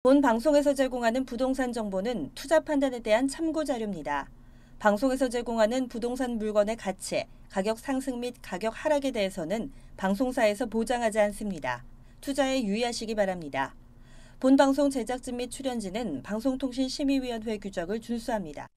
본 방송에서 제공하는 부동산 정보는 투자 판단에 대한 참고 자료입니다. 방송에서 제공하는 부동산 물건의 가치, 가격 상승 및 가격 하락에 대해서는 방송사에서 보장하지 않습니다. 투자에 유의하시기 바랍니다. 본 방송 제작진 및 출연진은 방송통신심의위원회 규정을 준수합니다.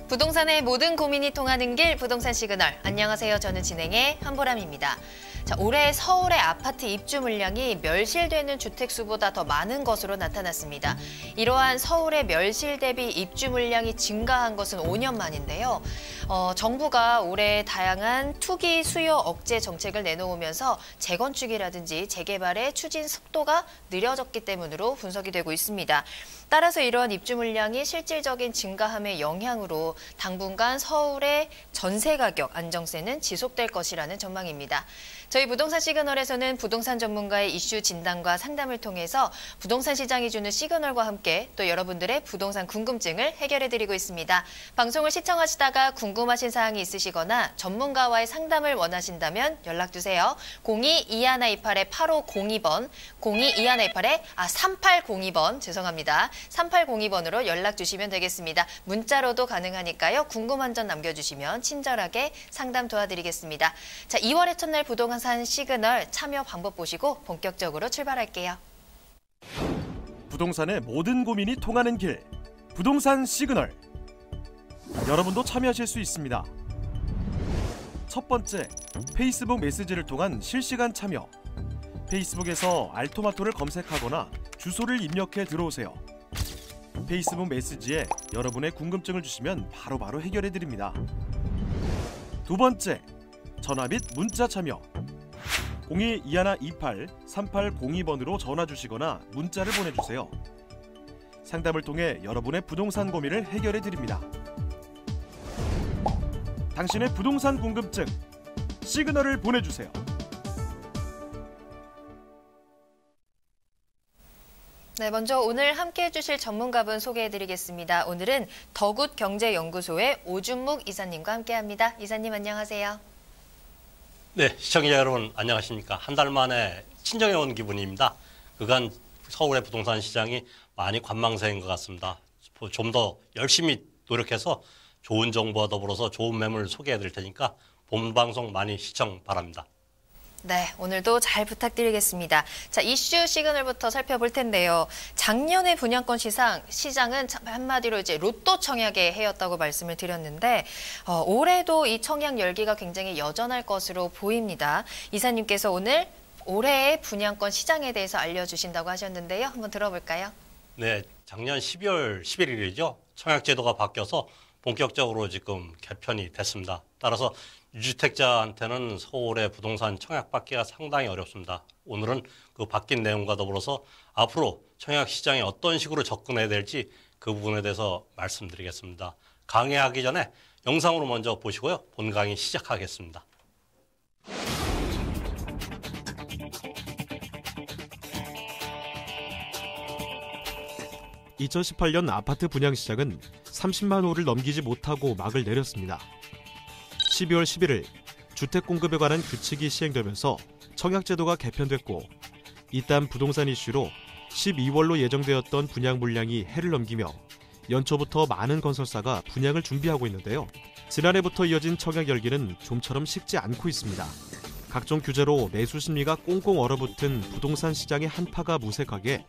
부동산의 모든 고민이 통하는 길 부동산 시그널. 안녕하세요. 저는 진행의 한보람입니다. 자, 올해 서울의 아파트 입주 물량이 멸실되는 주택 수보다 더 많은 것으로 나타났습니다. 이러한 서울의 멸실 대비 입주 물량이 증가한 것은 5년 만인데요. 정부가 올해 다양한 투기 수요 억제 정책을 내놓으면서 재건축이라든지 재개발의 추진 속도가 느려졌기 때문으로 분석이 되고 있습니다. 따라서 이러한 입주 물량이 실질적인 증가함의 영향으로 당분간 서울의 전세 가격 안정세는 지속될 것이라는 전망입니다. 저희 부동산 시그널에서는 부동산 전문가의 이슈 진단과 상담을 통해서 부동산 시장이 주는 시그널과 함께 또 여러분들의 부동산 궁금증을 해결해드리고 있습니다. 방송을 시청하시다가 궁금하신 사항이 있으시거나 전문가와의 상담을 원하신다면 연락주세요. 02-2128-8502번, 3802번, 죄송합니다. 3802번으로 연락 주시면 되겠습니다. 문자로도 가능하니까요. 궁금한 점 남겨주시면 친절하게 상담 도와드리겠습니다. 자, 2월의 첫날 부동산 시그널 참여 방법 보시고 본격적으로 출발할게요. 부동산의 모든 고민이 통하는 길, 부동산 시그널. 여러분도 참여하실 수 있습니다. 첫 번째, 페이스북 메시지를 통한 실시간 참여. 페이스북에서 알토마토를 검색하거나 주소를 입력해 들어오세요. 페이스북 메시지에 여러분의 궁금증을 주시면 바로바로 해결해 드립니다. 두 번째, 전화 및 문자 참여. 02-2128-3802번으로 전화 주시거나 문자를 보내주세요. 상담을 통해 여러분의 부동산 고민을 해결해 드립니다. 당신의 부동산 궁금증, 시그널을 보내주세요. 네, 먼저 오늘 함께해 주실 전문가분 소개해드리겠습니다. 오늘은 더굿경제연구소의 오준묵 이사님과 함께합니다. 이사님 안녕하세요. 네, 시청자 여러분 안녕하십니까. 한 달 만에 친정에 온 기분입니다. 그간 서울의 부동산 시장이 많이 관망세인 것 같습니다. 좀 더 열심히 노력해서 좋은 정보와 더불어서 좋은 매물 소개해 드릴 테니까 본 방송 많이 시청 바랍니다. 네, 오늘도 잘 부탁드리겠습니다. 자, 이슈 시그널부터 살펴볼 텐데요. 작년의 분양권 시장은 한마디로 이제 로또 청약의 해였다고 말씀을 드렸는데 올해도 이 청약 열기가 굉장히 여전할 것으로 보입니다. 이사님께서 오늘 올해의 분양권 시장에 대해서 알려주신다고 하셨는데요. 한번 들어볼까요? 네, 작년 12월 11일이죠. 청약 제도가 바뀌어서 본격적으로 지금 개편이 됐습니다. 따라서 유주택자한테는 서울의 부동산 청약받기가 상당히 어렵습니다. 오늘은 그 바뀐 내용과 더불어서 앞으로 청약 시장에 어떤 식으로 접근해야 될지 그 부분에 대해서 말씀드리겠습니다. 강의하기 전에 영상으로 먼저 보시고요. 본 강의 시작하겠습니다. 2018년 아파트 분양 시장은 30만 호를 넘기지 못하고 막을 내렸습니다. 12월 11일 주택 공급에 관한 규칙이 시행되면서 청약제도가 개편됐고 이딴 부동산 이슈로 12월로 예정되었던 분양 물량이 해를 넘기며 연초부터 많은 건설사가 분양을 준비하고 있는데요. 지난해부터 이어진 청약 열기는 좀처럼 식지 않고 있습니다. 각종 규제로 매수 심리가 꽁꽁 얼어붙은 부동산 시장의 한파가 무색하게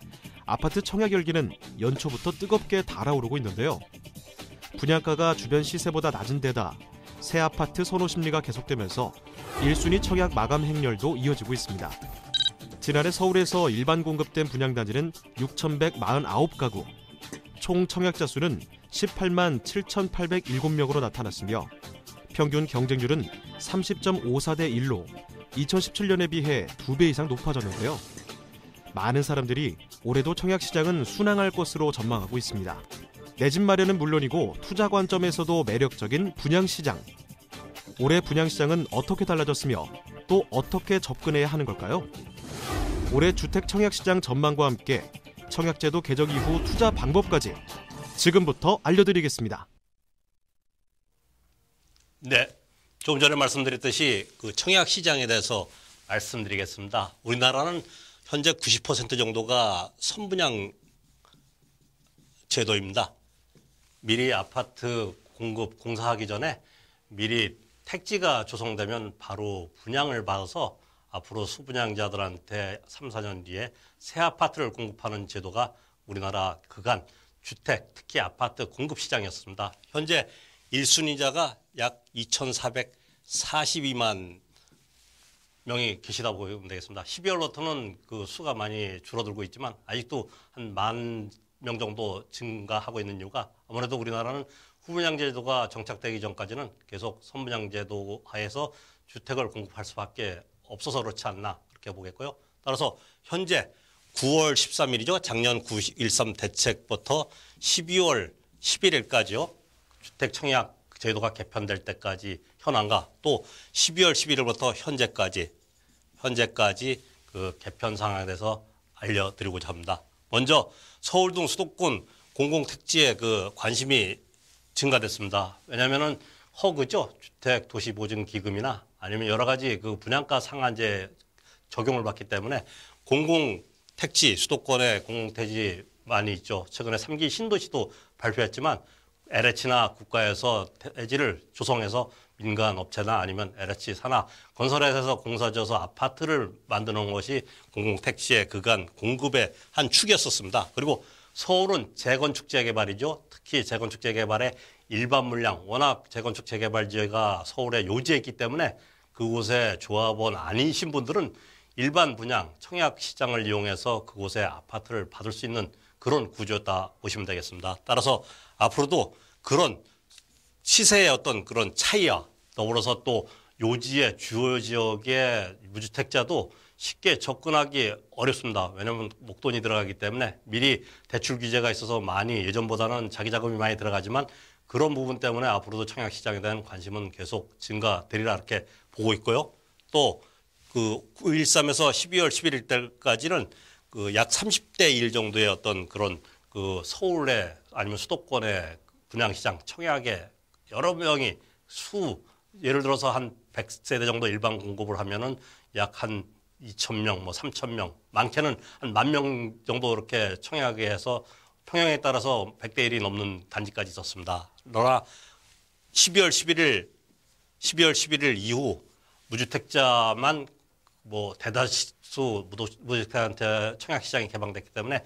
아파트 청약 열기는 연초부터 뜨겁게 달아오르고 있는데요. 분양가가 주변 시세보다 낮은 데다 새 아파트 선호 심리가 계속되면서 1순위 청약 마감 행렬도 이어지고 있습니다. 지난해 서울에서 일반 공급된 분양단지는 6,149가구, 총 청약자 수는 18만 7,807명으로 나타났으며 평균 경쟁률은 30.54대 1로 2017년에 비해 2배 이상 높아졌는데요. 많은 사람들이 올해도 청약시장은 순항할 것으로 전망하고 있습니다. 내 집 마련은 물론이고 투자 관점에서도 매력적인 분양시장. 올해 분양시장은 어떻게 달라졌으며 또 어떻게 접근해야 하는 걸까요? 올해 주택 청약시장 전망과 함께 청약제도 개정 이후 투자 방법까지 지금부터 알려드리겠습니다. 네, 좀 전에 말씀드렸듯이 그 청약 시장에 대해서 말씀드리겠습니다. 우리나라는 현재 90% 정도가 선분양 제도입니다. 미리 아파트 공급 공사하기 전에 미리 택지가 조성되면 바로 분양을 받아서 앞으로 수분양자들한테 3, 4년 뒤에 새 아파트를 공급하는 제도가 우리나라 그간 주택, 특히 아파트 공급 시장이었습니다. 현재 1순위자가 약 2,442만 명이 계시다고 보면 되겠습니다. 12월 로또는 그 수가 많이 줄어들고 있지만 아직도 한 10,000명 정도 증가하고 있는 이유가 아무래도 우리나라는 후분양 제도가 정착되기 전까지는 계속 선분양 제도 하에서 주택을 공급할 수밖에 없어서 그렇지 않나 그렇게 보겠고요. 따라서 현재 9월 13일이죠. 작년 9.13 대책부터 12월 11일까지요. 주택 청약 제도가 개편될 때까지 현황과 또 12월 11일부터 현재까지 그 개편 상황에 대해서 알려드리고자 합니다. 먼저 서울 등 수도권 공공택지에 그 관심이 증가됐습니다. 왜냐하면은 허그죠. 주택 도시 보증 기금이나 아니면 여러 가지 그 분양가 상한제 적용을 받기 때문에 공공택지 수도권에 공공택지 많이 있죠. 최근에 3기 신도시도 발표했지만 LH나 국가에서 대지를 조성해서 민간 업체나 아니면 LH 산하 건설회사에서 공사져서 아파트를 만드는 것이 공공택지의 그간 공급의 한 축이었었습니다. 그리고 서울은 재건축 재개발이죠. 특히 재건축 재개발의 일반 물량, 워낙 재건축 재개발 지역가 서울에 요지에 있기 때문에 그곳에 조합원 아니신 분들은 일반 분양, 청약 시장을 이용해서 그곳에 아파트를 받을 수 있는 그런 구조였다 보시면 되겠습니다. 따라서 앞으로도 그런 시세의 어떤 그런 차이와 더불어서 또 요지의 주요 지역의 무주택자도 쉽게 접근하기 어렵습니다. 왜냐하면 목돈이 들어가기 때문에 미리 대출 규제가 있어서 많이 예전보다는 자기 자금이 많이 들어가지만 그런 부분 때문에 앞으로도 청약 시장에 대한 관심은 계속 증가되리라 이렇게 보고 있고요. 또 그 9.13에서 12월 11일 때까지는 그 약 30대 1 정도의 어떤 그런 그 서울의 아니면 수도권의 분양시장 청약에 여러 명이 예를 들어서 한 100세대 정도 일반 공급을 하면은 약 한 2,000명, 뭐 3,000명, 많게는 한 10,000명 정도 이렇게 청약에 해서 평형에 따라서 100대 1이 넘는 단지까지 있었습니다. 그러나 12월 11일 이후 무주택자만 뭐 대다수 무주택자한테 청약 시장이 개방됐기 때문에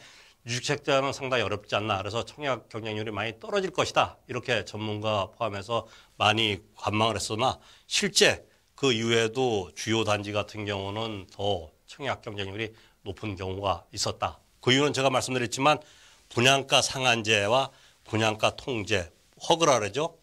유주택자는 상당히 어렵지 않나. 그래서 청약 경쟁률이 많이 떨어질 것이다. 이렇게 전문가 포함해서 많이 관망을 했으나 실제 그 이후에도 주요 단지 같은 경우는 더 청약 경쟁률이 높은 경우가 있었다. 그 이유는 제가 말씀드렸지만 분양가 상한제와 분양가 통제, 허그라 그러죠.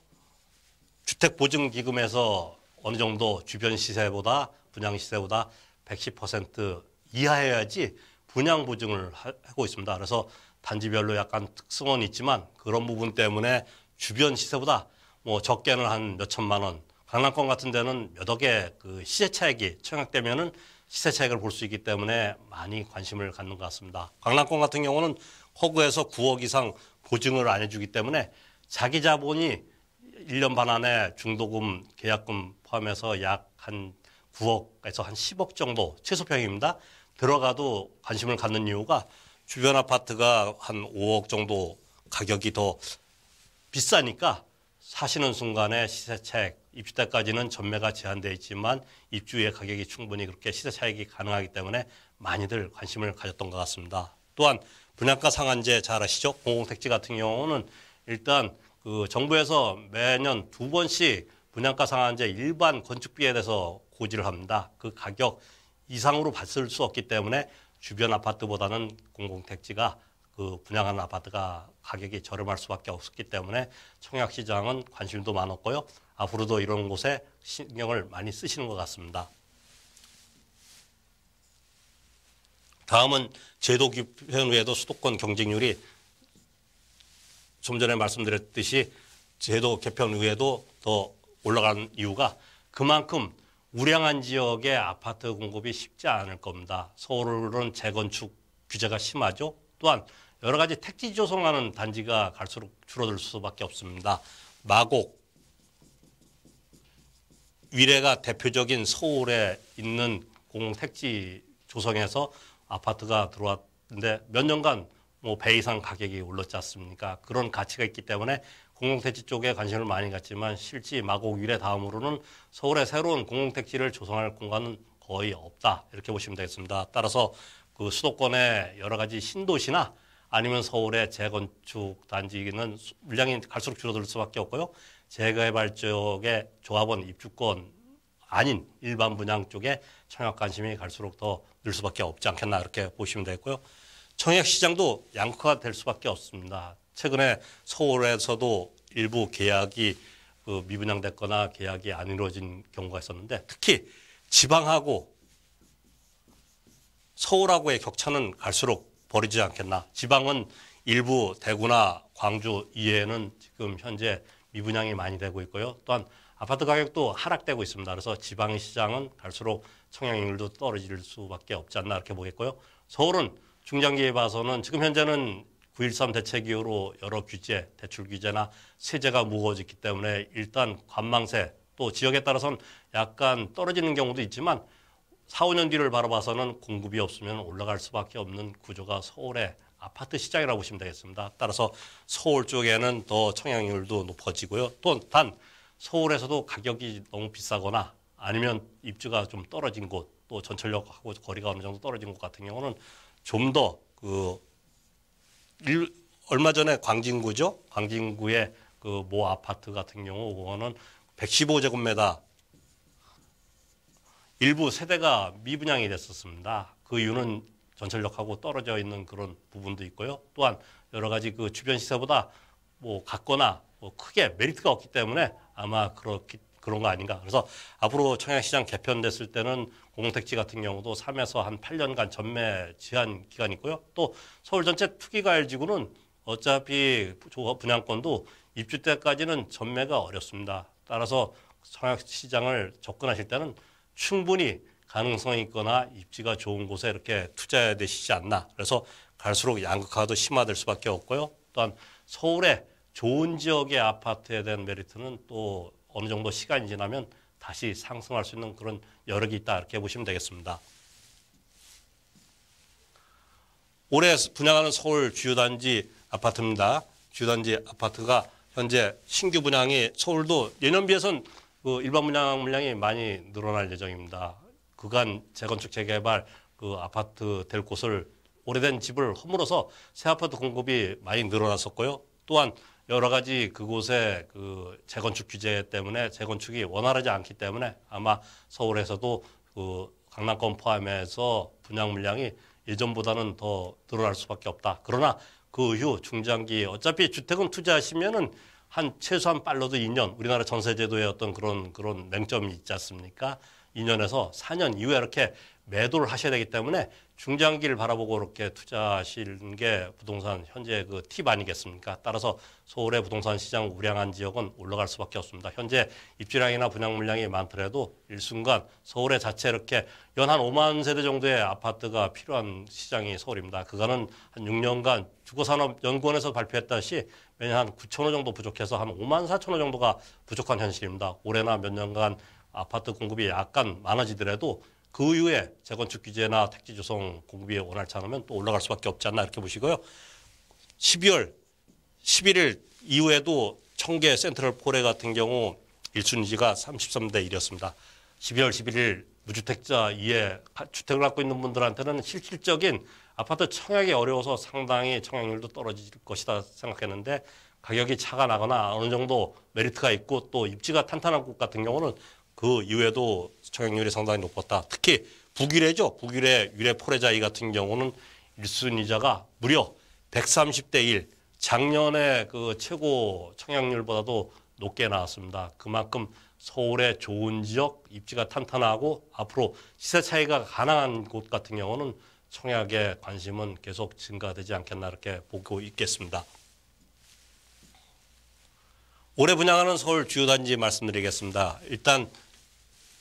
주택보증기금에서 어느 정도 주변 시세보다 분양 시세보다 110% 이하여야지 분양 보증을 하고 있습니다. 그래서 단지별로 약간 특성은 있지만 그런 부분 때문에 주변 시세보다 뭐 적게는 한 몇천만 원, 강남권 같은 데는 몇 억의 그 시세 차익이 청약되면은 시세 차익을 볼 수 있기 때문에 많이 관심을 갖는 것 같습니다. 강남권 같은 경우는 허그에서 9억 이상 보증을 안 해주기 때문에 자기 자본이 1년 반 안에 중도금, 계약금 포함해서 약 한 9억에서 한 10억 정도 최소평입니다. 들어가도 관심을 갖는 이유가 주변 아파트가 한 5억 정도 가격이 더 비싸니까 사시는 순간에 시세 차익, 입주 때까지는 전매가 제한되어 있지만 입주의 가격이 충분히 그렇게 시세 차익이 가능하기 때문에 많이들 관심을 가졌던 것 같습니다. 또한 분양가 상한제 잘 아시죠? 공공택지 같은 경우는 일단 그 정부에서 매년 2번씩 분양가 상한제 일반 건축비에 대해서 고지를 합니다. 그 가격 이상으로 받을 수 없기 때문에 주변 아파트보다는 공공택지가 그 분양하는 아파트가 가격이 저렴할 수밖에 없었기 때문에 청약 시장은 관심도 많았고요. 앞으로도 이런 곳에 신경을 많이 쓰시는 것 같습니다. 다음은 제도 개편 후에도 수도권 경쟁률이 좀 전에 말씀드렸듯이 제도 개편 후에도 더 올라가는 이유가 그만큼 우량한 지역의 아파트 공급이 쉽지 않을 겁니다. 서울은 재건축 규제가 심하죠. 또한 여러 가지 택지 조성하는 단지가 갈수록 줄어들 수밖에 없습니다. 마곡, 위례가 대표적인 서울에 있는 공공택지 조성해서 아파트가 들어왔는데 몇 년간 뭐 배 이상 가격이 올랐지 않습니까? 그런 가치가 있기 때문에 공공택지 쪽에 관심을 많이 갖지만 실제 마곡 위례 다음으로는 서울에 새로운 공공택지를 조성할 공간은 거의 없다. 이렇게 보시면 되겠습니다. 따라서 그 수도권의 여러 가지 신도시나 아니면 서울의 재건축 단지는 물량이 갈수록 줄어들 수밖에 없고요. 재개발 쪽의 조합원 입주권 아닌 일반 분양 쪽에 청약 관심이 갈수록 더 늘 수밖에 없지 않겠나 이렇게 보시면 되겠고요. 청약 시장도 양극화될 수밖에 없습니다. 최근에 서울에서도 일부 계약이 미분양됐거나 계약이 안 이루어진 경우가 있었는데 특히 지방하고 서울하고의 격차는 갈수록 벌어지지 않겠나. 지방은 일부 대구나 광주 이외에는 지금 현재 미분양이 많이 되고 있고요. 또한 아파트 가격도 하락되고 있습니다. 그래서 지방 시장은 갈수록 청약률도 떨어질 수밖에 없지 않나 이렇게 보겠고요. 서울은 중장기에 봐서는 지금 현재는 9.13 대책 이후로 여러 규제, 대출 규제나 세제가 무거워졌기 때문에 일단 관망세 또 지역에 따라서는 약간 떨어지는 경우도 있지만 4, 5년 뒤를 바라봐서는 공급이 없으면 올라갈 수밖에 없는 구조가 서울의 아파트 시장이라고 보시면 되겠습니다. 따라서 서울 쪽에는 더 청약률도 높아지고요. 또 단 서울에서도 가격이 너무 비싸거나 아니면 입주가 좀 떨어진 곳, 또 전철역하고 거리가 어느 정도 떨어진 곳 같은 경우는 좀 더 얼마 전에 광진구죠. 광진구의 그 모 아파트 같은 경우 그거는 115제곱미터 일부 세대가 미분양이 됐었습니다. 그 이유는 전철역하고 떨어져 있는 그런 부분도 있고요. 또한 여러 가지 그 주변 시세보다 뭐 같거나 뭐 크게 메리트가 없기 때문에 아마 그런 거 아닌가. 그래서 앞으로 청약시장 개편됐을 때는 공공택지 같은 경우도 3에서 한 8년간 전매 제한 기간이 있고요. 또 서울 전체 투기과열지구는 어차피 분양권도 입주 때까지는 전매가 어렵습니다. 따라서 청약시장을 접근하실 때는 충분히 가능성이 있거나 입지가 좋은 곳에 이렇게 투자해야 되시지 않나. 그래서 갈수록 양극화도 심화될 수밖에 없고요. 또한 서울의 좋은 지역의 아파트에 대한 메리트는 또 어느 정도 시간이 지나면 다시 상승할 수 있는 그런 여력이 있다 이렇게 보시면 되겠습니다. 올해 분양하는 서울 주요단지 아파트입니다. 주요단지 아파트가 현재 신규 분양이 서울도 예년 비해서는 그 일반 분양 물량이 많이 늘어날 예정입니다. 그간 재건축 재개발 그 아파트 될 곳을 오래된 집을 허물어서 새 아파트 공급이 많이 늘어났었고요. 또한 여러 가지 그곳의 그 재건축 규제 때문에 재건축이 원활하지 않기 때문에 아마 서울에서도 그 강남권 포함해서 분양 물량이 예전보다는 더 늘어날 수밖에 없다. 그러나 그 이후 중장기 어차피 주택은 투자하시면은 한 최소한 빨라도 2년 우리나라 전세제도의 어떤 그런 맹점이 있지 않습니까? 2년에서 4년 이후에 이렇게 매도를 하셔야 되기 때문에 중장기를 바라보고 이렇게 투자하시는 게 부동산 현재 그 팁 아니겠습니까? 따라서 서울의 부동산 시장 우량한 지역은 올라갈 수밖에 없습니다. 현재 입주량이나 분양 물량이 많더라도 일순간 서울에 자체 이렇게 연 한 5만 세대 정도의 아파트가 필요한 시장이 서울입니다. 그거는 한 6년간 주거산업연구원에서 발표했다시 매년 한 9,000호 정도 부족해서 한 5만 4,000호 정도가 부족한 현실입니다. 올해나 몇 년간 아파트 공급이 약간 많아지더라도 그 이후에 재건축 규제나 택지 조성 공급이 원활치 않으면 또 올라갈 수밖에 없지 않나 이렇게 보시고요. 12월 11일 이후에도 청계 센트럴폴에 같은 경우 1순위가 33대 1이었습니다. 12월 11일 무주택자 이에 주택을 갖고 있는 분들한테는 실질적인 아파트 청약이 어려워서 상당히 청약률도 떨어질 것이다 생각했는데 가격이 차가 나거나 어느 정도 메리트가 있고 또 입지가 탄탄한 곳 같은 경우는 그 이후에도 청약률이 상당히 높았다. 특히 북위례죠. 북위례 위례 포레자이 같은 경우는 1순위자가 무려 130대 1. 작년에 그 최고 청약률보다도 높게 나왔습니다. 그만큼 서울의 좋은 지역, 입지가 탄탄하고 앞으로 시세 차이가 가능한 곳 같은 경우는 청약에 관심은 계속 증가되지 않겠나 이렇게 보고 있겠습니다. 올해 분양하는 서울 주요 단지 말씀드리겠습니다. 일단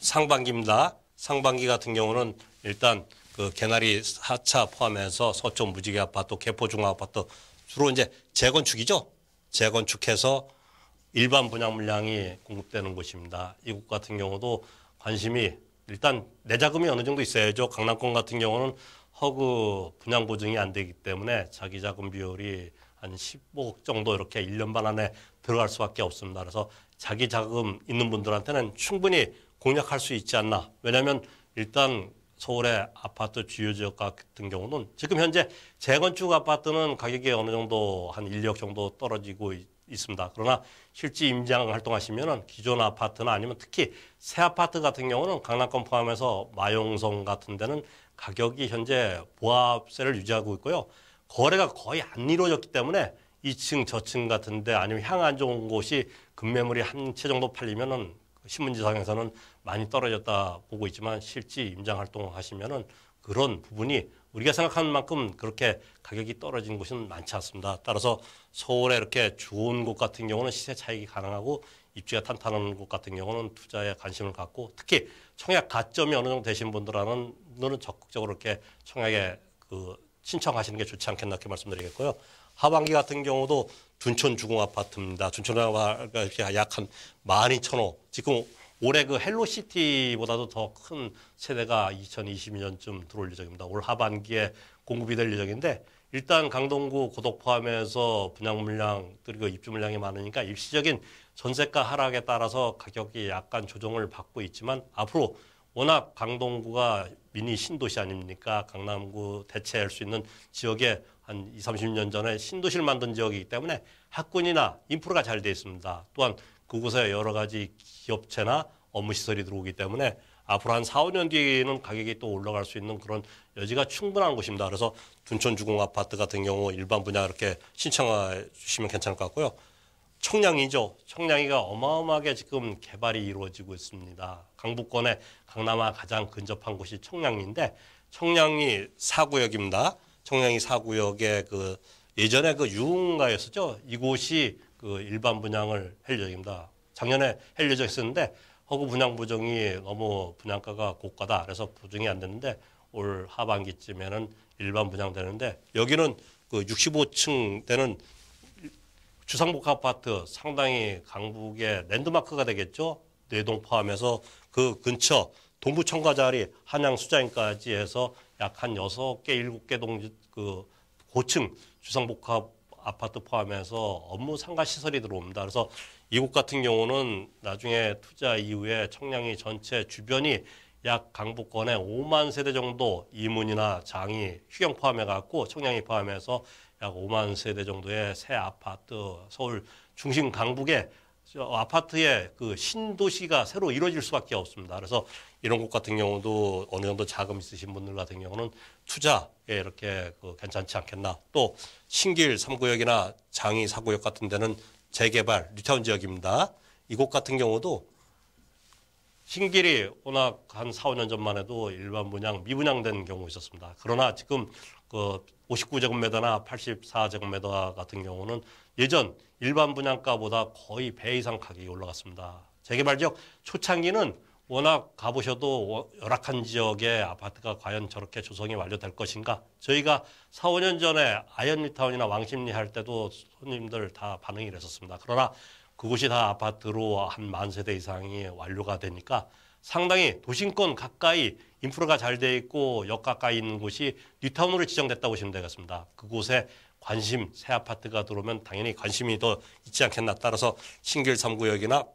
상반기입니다. 상반기 같은 경우는 일단 그 개나리 4차 포함해서 서촌 무지개 아파트, 개포 중앙 아파트 주로 이제 재건축이죠. 재건축해서 일반 분양 물량이 공급되는 곳입니다. 이곳 같은 경우도 관심이 일단 내자금이 어느 정도 있어야죠. 강남권 같은 경우는 허그 분양 보증이 안 되기 때문에 자기 자금 비율이 한 15억 정도 이렇게 1년 반 안에 들어갈 수밖에 없습니다. 그래서 자기 자금 있는 분들한테는 충분히 공략할 수 있지 않나. 왜냐하면 일단 서울의 아파트 주요 지역 같은 경우는 지금 현재 재건축 아파트는 가격이 어느 정도 한 1억 정도 떨어지고 있습니다. 그러나 실지 임장 활동하시면은 기존 아파트나 아니면 특히 새 아파트 같은 경우는 강남권 포함해서 마용성 같은 데는 가격이 현재 보합세를 유지하고 있고요. 거래가 거의 안 이루어졌기 때문에 2층 저층 같은데 아니면 향 안 좋은 곳이 급매물이 한 채 정도 팔리면은 신문지상에서는 많이 떨어졌다 보고 있지만 실지 임장 활동하시면은 그런 부분이 우리가 생각하는 만큼 그렇게 가격이 떨어진 곳은 많지 않습니다. 따라서 서울에 이렇게 좋은 곳 같은 경우는 시세 차익이 가능하고 입지가 탄탄한 곳 같은 경우는 투자에 관심을 갖고 특히 청약 가점이 어느 정도 되신 분들은 적극적으로 이렇게 청약에 신청하시는 게 좋지 않겠나 이렇게 말씀드리겠고요. 하반기 같은 경우도 둔촌 주공 아파트입니다. 둔촌 아파트가 약 한 12,000호. 지금 올해 그 헬로시티보다도 더 큰 세대가 2022년쯤 들어올 예정입니다. 올 하반기에 공급이 될 예정인데 일단 강동구 고덕 포함해서 분양 물량 그리고 입주 물량이 많으니까 일시적인 전세가 하락에 따라서 가격이 약간 조정을 받고 있지만 앞으로 워낙 강동구가 미니 신도시 아닙니까? 강남구 대체할 수 있는 지역에 한 20, 30년 전에 신도시를 만든 지역이기 때문에 학군이나 인프라가 잘 돼 있습니다. 또한 그곳에 여러 가지 기업체나 업무시설이 들어오기 때문에 앞으로 한 4, 5년 뒤에는 가격이 또 올라갈 수 있는 그런 여지가 충분한 곳입니다. 그래서 둔촌 주공 아파트 같은 경우 일반 분양 이렇게 신청해 주시면 괜찮을 것 같고요. 청량리죠. 청량리가 어마어마하게 지금 개발이 이루어지고 있습니다. 강북권에 강남과 가장 근접한 곳이 청량리인데 청량리 4구역입니다. 청량리 4구역에 예전에 유흥가였었죠. 이곳이 일반 분양을 할 예정입니다. 작년에 할 예정이었는데 허구 분양 보증이 너무 분양가가 고가다. 그래서 보증이 안 됐는데 올 하반기쯤에는 일반 분양되는데 여기는 65층 되는 주상복 아파트 상당히 강북의 랜드마크가 되겠죠. 내동 포함해서 그 근처 동부청가자리 한양 수자인까지 해서 약 한 6개, 7개 고층 주상복합 아파트 포함해서 업무 상가 시설이 들어옵니다. 그래서 이곳 같은 경우는 나중에 투자 이후에 청량리 전체 주변이 약 강북권에 5만 세대 정도 이문이나 장이 휴경 포함해 갖고 청량리 포함해서 약 5만 세대 정도의 새 아파트 서울 중심 강북에 아파트의 신도시가 새로 이루어질 수밖에 없습니다. 그래서 이런 곳 같은 경우도 어느 정도 자금 있으신 분들 같은 경우는 투자에 이렇게 괜찮지 않겠나. 또 신길 3구역이나 장이 4구역 같은 데는 재개발 뉴타운 지역입니다. 이곳 같은 경우도 신길이 워낙 한 4, 5년 전만 해도 일반 분양, 미분양된 경우 있었습니다. 그러나 지금 59제곱미터나 84제곱미터 같은 경우는 예전 일반 분양가보다 거의 배 이상 가격이 올라갔습니다. 재개발 지역 초창기는 워낙 가보셔도 열악한 지역의 아파트가 과연 저렇게 조성이 완료될 것인가. 저희가 4, 5년 전에 아이언리타운이나 왕십리 할 때도 손님들 다 반응이 이랬었습니다. 그러나 그곳이 다 아파트로 한 10,000세대 이상이 완료가 되니까 상당히 도심권 가까이 인프라가 잘 돼 있고 역 가까이 있는 곳이 뉴타운으로 지정됐다고 보시면 되겠습니다. 그곳에 새 아파트가 들어오면 당연히 관심이 더 있지 않겠나. 따라서 신길 3구역이나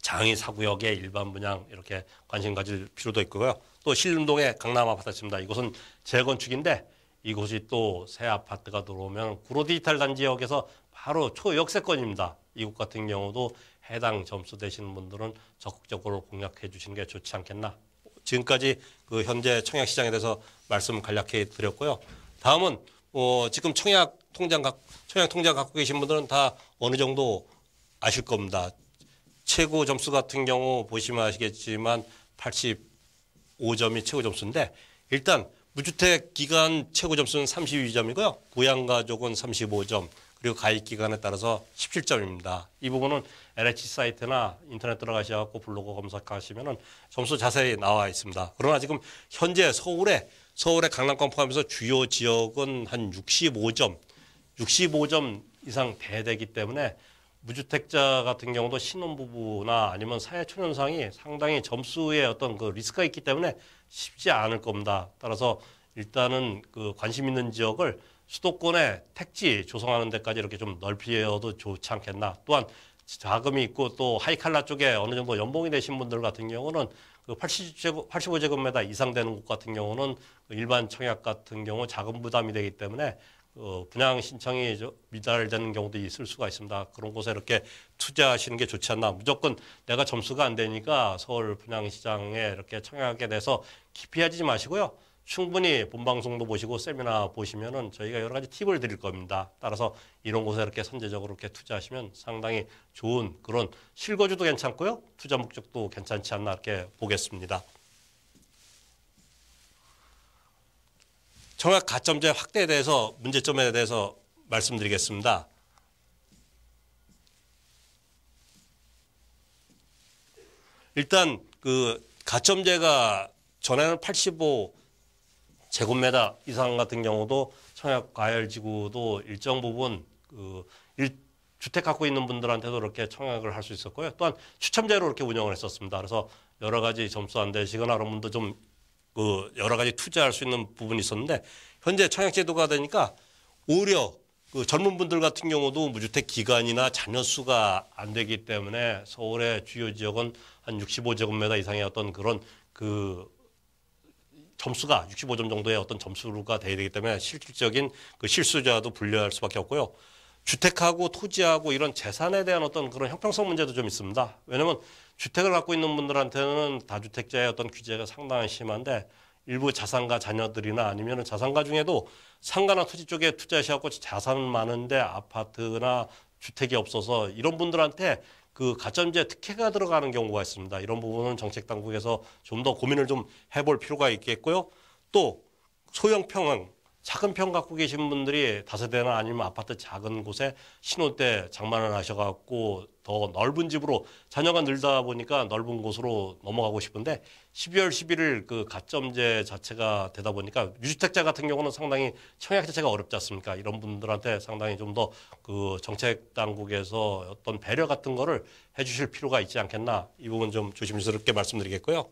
장이 4구역에 일반 분양 이렇게 관심 가질 필요도 있고요. 또 신림동에 강남 아파트 있습니다. 이곳은 재건축인데 이곳이 또 새 아파트가 들어오면 구로 디지털 단지역에서 바로 초역세권입니다. 이곳 같은 경우도 해당 점수 되시는 분들은 적극적으로 공략해 주시는 게 좋지 않겠나. 지금까지 현재 청약 시장에 대해서 말씀 간략히 드렸고요. 다음은 지금 청약 통장 갖고 계신 분들은 다 어느 정도 아실 겁니다. 최고 점수 같은 경우 보시면 아시겠지만 85점이 최고 점수인데 일단 무주택 기간 최고 점수는 32점이고요. 부양가족은 35점, 그리고 가입 기간에 따라서 17점입니다. 이 부분은 LH 사이트나 인터넷 들어가셔서 블로그 검색하시면은 점수 자세히 나와 있습니다. 그러나 지금 현재 서울의 강남권 포함해서 주요 지역은 한 65점 이상 대되기 때문에 무주택자 같은 경우도 신혼부부나 아니면 사회초년생이 상당히 점수에 어떤 그 리스크가 있기 때문에 쉽지 않을 겁니다. 따라서 일단은 그 관심 있는 지역을 수도권에 택지 조성하는 데까지 이렇게 좀 넓혀도 좋지 않겠나. 또한 자금이 있고 또 하이칼라 쪽에 어느 정도 연봉이 되신 분들 같은 경우는 그 85제곱미터 이상 되는 곳 같은 경우는 일반 청약 같은 경우 자금 부담이 되기 때문에 분양 신청이 미달되는 경우도 있을 수가 있습니다. 그런 곳에 이렇게 투자하시는 게 좋지 않나. 무조건 내가 점수가 안 되니까 서울 분양시장에 이렇게 청약에 대해서 기피하지 마시고요. 충분히 본방송도 보시고 세미나 보시면은 저희가 여러 가지 팁을 드릴 겁니다. 따라서 이런 곳에 이렇게 선제적으로 이렇게 투자하시면 상당히 좋은 그런 실거주도 괜찮고요. 투자 목적도 괜찮지 않나 이렇게 보겠습니다. 청약 가점제 확대에 대해서 문제점에 대해서 말씀드리겠습니다. 일단 그 가점제가 전에는 85제곱미터 이상 같은 경우도 청약 과열지구도 일정 부분 그 주택 갖고 있는 분들한테도 이렇게 청약을 할 수 있었고요. 또한 추첨제로 이렇게 운영을 했었습니다. 그래서 여러 가지 점수 안 되시거나 그런 분도 좀 그 여러 가지 투자할 수 있는 부분이 있었는데 현재 청약제도가 되니까 오히려 그 젊은 분들 같은 경우도 무주택 기간이나 자녀 수가 안 되기 때문에 서울의 주요 지역은 한 65제곱미터 이상의 어떤 그런 그 점수가 65점 정도의 어떤 점수가 돼야 되기 때문에 실질적인 그 실수자도 분류할 수밖에 없고요. 주택하고 토지하고 이런 재산에 대한 어떤 그런 형평성 문제도 좀 있습니다. 왜냐하면 주택을 갖고 있는 분들한테는 다주택자의 어떤 규제가 상당히 심한데 일부 자산가 자녀들이나 아니면 자산가 중에도 상가나 토지 쪽에 투자하셔서 자산은 많은데 아파트나 주택이 없어서 이런 분들한테 그 가점제 특혜가 들어가는 경우가 있습니다. 이런 부분은 정책 당국에서 좀 더 고민을 좀 해볼 필요가 있겠고요. 또 소형 평형, 작은 평 갖고 계신 분들이 다세대나 아니면 아파트 작은 곳에 신혼 때 장만을 하셔갖고 더 넓은 집으로 자녀가 늘다 보니까 넓은 곳으로 넘어가고 싶은데 12월 11일 그 가점제 자체가 되다 보니까 유주택자 같은 경우는 상당히 청약 자체가 어렵지 않습니까? 이런 분들한테 상당히 좀 더 그 정책 당국에서 어떤 배려 같은 거를 해주실 필요가 있지 않겠나. 이 부분 좀 조심스럽게 말씀드리겠고요.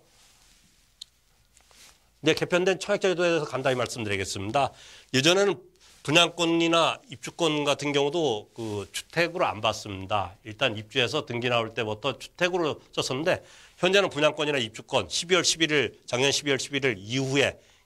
이제 개편된 청약제도에 대해서 간단히 말씀드리겠습니다. 예전에는 분양권이나 입주권 같은 경우도 그 주택으로 안 받습니다. 일단 입주해서 등기 나올 때부터 주택으로 썼었는데 현재는 분양권이나 입주권 12월 11일 작년 12월 11일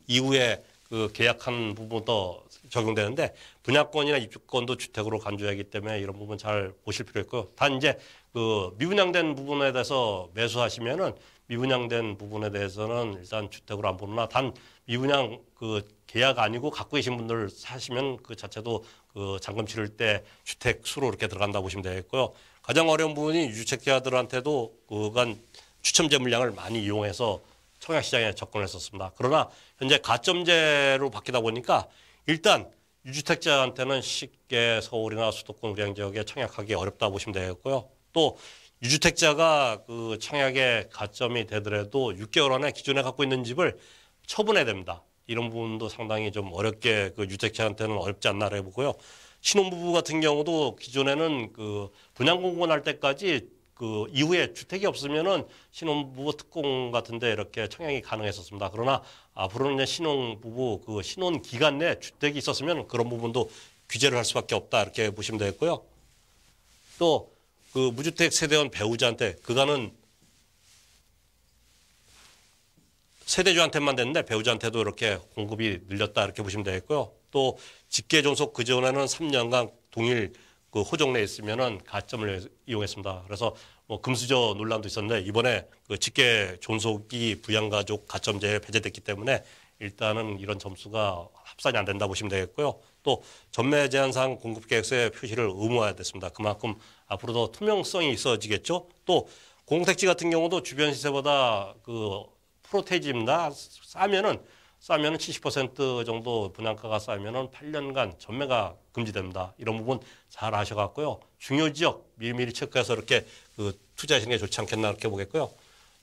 이후에 그 계약한 부분도 적용되는데 분양권이나 입주권도 주택으로 간주하기 때문에 이런 부분 잘 보실 필요 있고요. 단 이제 그 미분양된 부분에 대해서 매수하시면은 미분양된 부분에 대해서는 일단 주택으로 안 보느나 단 미분양 그 계약 아니고 갖고 계신 분들 사시면 그 자체도 그 잔금 치를 때 주택 수로 이렇게 들어간다고 보시면 되겠고요. 가장 어려운 부분이 유주택자들한테도 그간 추첨제 물량을 많이 이용해서 청약시장에 접근했었습니다. 그러나 현재 가점제로 바뀌다 보니까 일단 유주택자한테는 쉽게 서울이나 수도권 우량 지역에 청약하기 어렵다 보시면 되겠고요. 또 유주택자가 그 청약에 가점이 되더라도 6개월 안에 기존에 갖고 있는 집을 처분해야 됩니다. 이런 부분도 상당히 좀 어렵게 그 유주택자한테는 어렵지 않나 해보고요. 신혼부부 같은 경우도 기존에는 그 분양 공고날 때까지 그 이후에 주택이 없으면은 신혼부부 특공 같은데 이렇게 청약이 가능했었습니다. 그러나 앞으로는 이제 신혼부부 그 신혼 기간 내 주택이 있었으면 그런 부분도 규제를 할 수밖에 없다 이렇게 보시면 되겠고요. 또 그 무주택 세대원 배우자한테 그간은 세대주한테만 됐는데 배우자한테도 이렇게 공급이 늘렸다 이렇게 보시면 되겠고요. 또 직계 존속 그 전에는 3년간 동일 그 호적 내에 있으면은 가점을 이용했습니다. 그래서 뭐 금수저 논란도 있었는데 이번에 그 직계 존속이 부양가족 가점제에 배제됐기 때문에 일단은 이런 점수가 합산이 안 된다 보시면 되겠고요. 또 전매 제한상 공급 계획서에 표시를 의무화해야 됐습니다. 그만큼 앞으로 더 투명성이 있어지겠죠. 또 공택지 같은 경우도 주변 시세보다 그 프로테이지입니다. 싸면은 70% 정도 분양가가 싸면은 8년간 전매가 금지됩니다. 이런 부분 잘 아셔갖고요. 중요 지역 미리미리 체크해서 이렇게 그 투자하시는 게 좋지 않겠나 이렇게 보겠고요.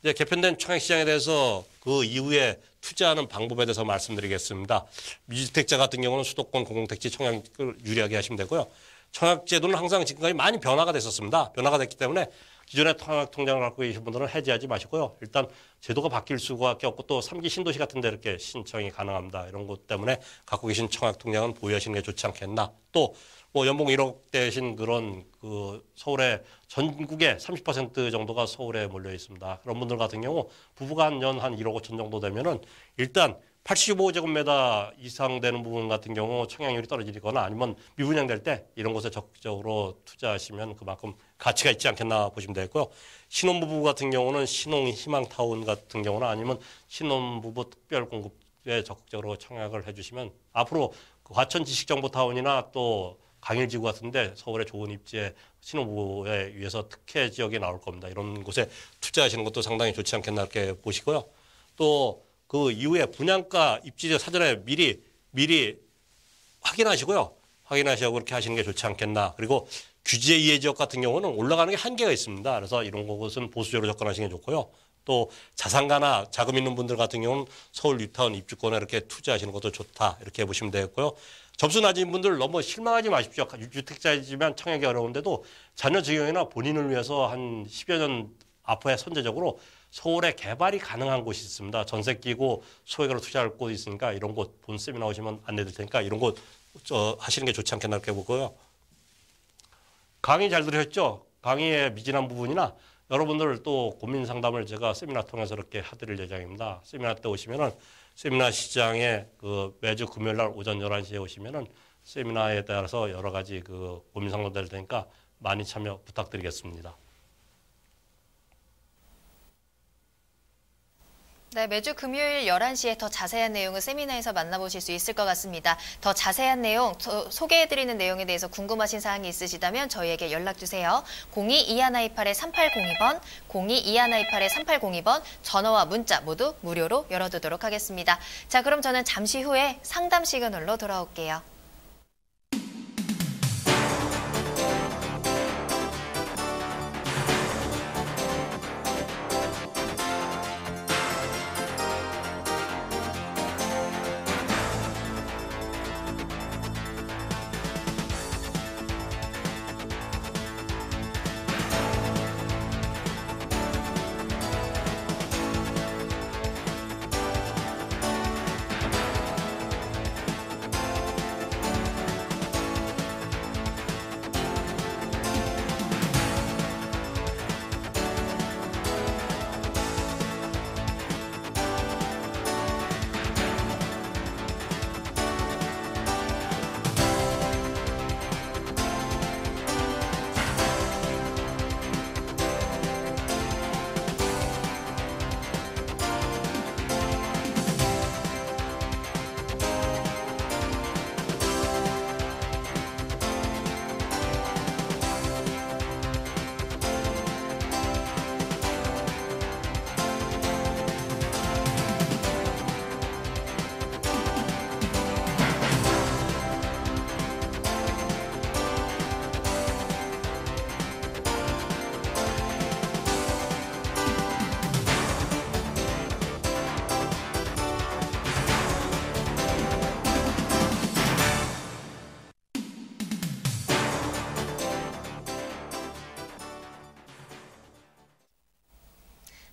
이제 개편된 청약시장에 대해서 그 이후에 투자하는 방법에 대해서 말씀드리겠습니다. 미주택자 같은 경우는 수도권 공공택지 청약을 유리하게 하시면 되고요. 청약제도는 항상 지금까지 많이 변화가 됐었습니다. 변화가 됐기 때문에 기존의 청약통장을 갖고 계신 분들은 해지하지 마시고요. 일단 제도가 바뀔 수밖에 없고 또 3기 신도시 같은 데 이렇게 신청이 가능합니다. 이런 것 때문에 갖고 계신 청약통장은 보유하시는 게 좋지 않겠나. 또 뭐 연봉 1억 되신 그런 그 서울의 전국의 30% 정도가 서울에 몰려 있습니다. 그런 분들 같은 경우 부부가 한 1억 5천 정도 되면은 일단 85제곱미터 이상 되는 부분 같은 경우 청약률이 떨어지거나 아니면 미분양될 때 이런 곳에 적극적으로 투자하시면 그만큼 가치가 있지 않겠나 보시면 되겠고요. 신혼부부 같은 경우는 신혼희망타운 같은 경우나 아니면 신혼부부 특별공급에 적극적으로 청약을 해주시면 앞으로 그 과천지식정보타운이나 또 강일지구 같은데 서울의 좋은 입지에 신혼부부에 위해서 특혜 지역이 나올 겁니다. 이런 곳에 투자하시는 것도 상당히 좋지 않겠나 이렇게 보시고요. 또 그 이후에 분양가 입지 사전에 미리 확인하시고요. 확인하시고 그렇게 하시는 게 좋지 않겠나. 그리고 규제 이해 지역 같은 경우는 올라가는 게 한계가 있습니다. 그래서 이런 곳은 보수적으로 접근하시는 게 좋고요. 또 자산가나 자금 있는 분들 같은 경우는 서울 뉴타운 입주권에 이렇게 투자하시는 것도 좋다. 이렇게 보시면 되겠고요. 점수 낮은 분들 너무 실망하지 마십시오. 유주택자이지만 청약이 어려운데도 자녀 증여나 본인을 위해서 한 10여 년 앞에 선제적으로 서울에 개발이 가능한 곳이 있습니다. 전세 끼고 소액으로 투자할 곳이 있으니까 이런 곳 본 세미나 오시면 안내드릴 테니까 이런 곳 하시는 게 좋지 않겠나 이렇게 보고요. 강의 잘 들으셨죠? 강의의 미진한 부분이나 여러분들 또 고민 상담을 제가 세미나 통해서 이렇게 해드릴 예정입니다. 세미나 때 오시면은 세미나 시장에 그 매주 금요일 날 오전 11시에 오시면은 세미나에 따라서 여러 가지 그 고민 상담 드릴 테니까 많이 참여 부탁드리겠습니다. 네, 매주 금요일 11시에 더 자세한 내용을 세미나에서 만나보실 수 있을 것 같습니다. 더 자세한 내용, 소개해드리는 내용에 대해서 궁금하신 사항이 있으시다면 저희에게 연락주세요. 02-2128-3802번, 02-2128-3802번, 전화와 문자 모두 무료로 열어두도록 하겠습니다. 자, 그럼 저는 잠시 후에 상담 시그널로 돌아올게요.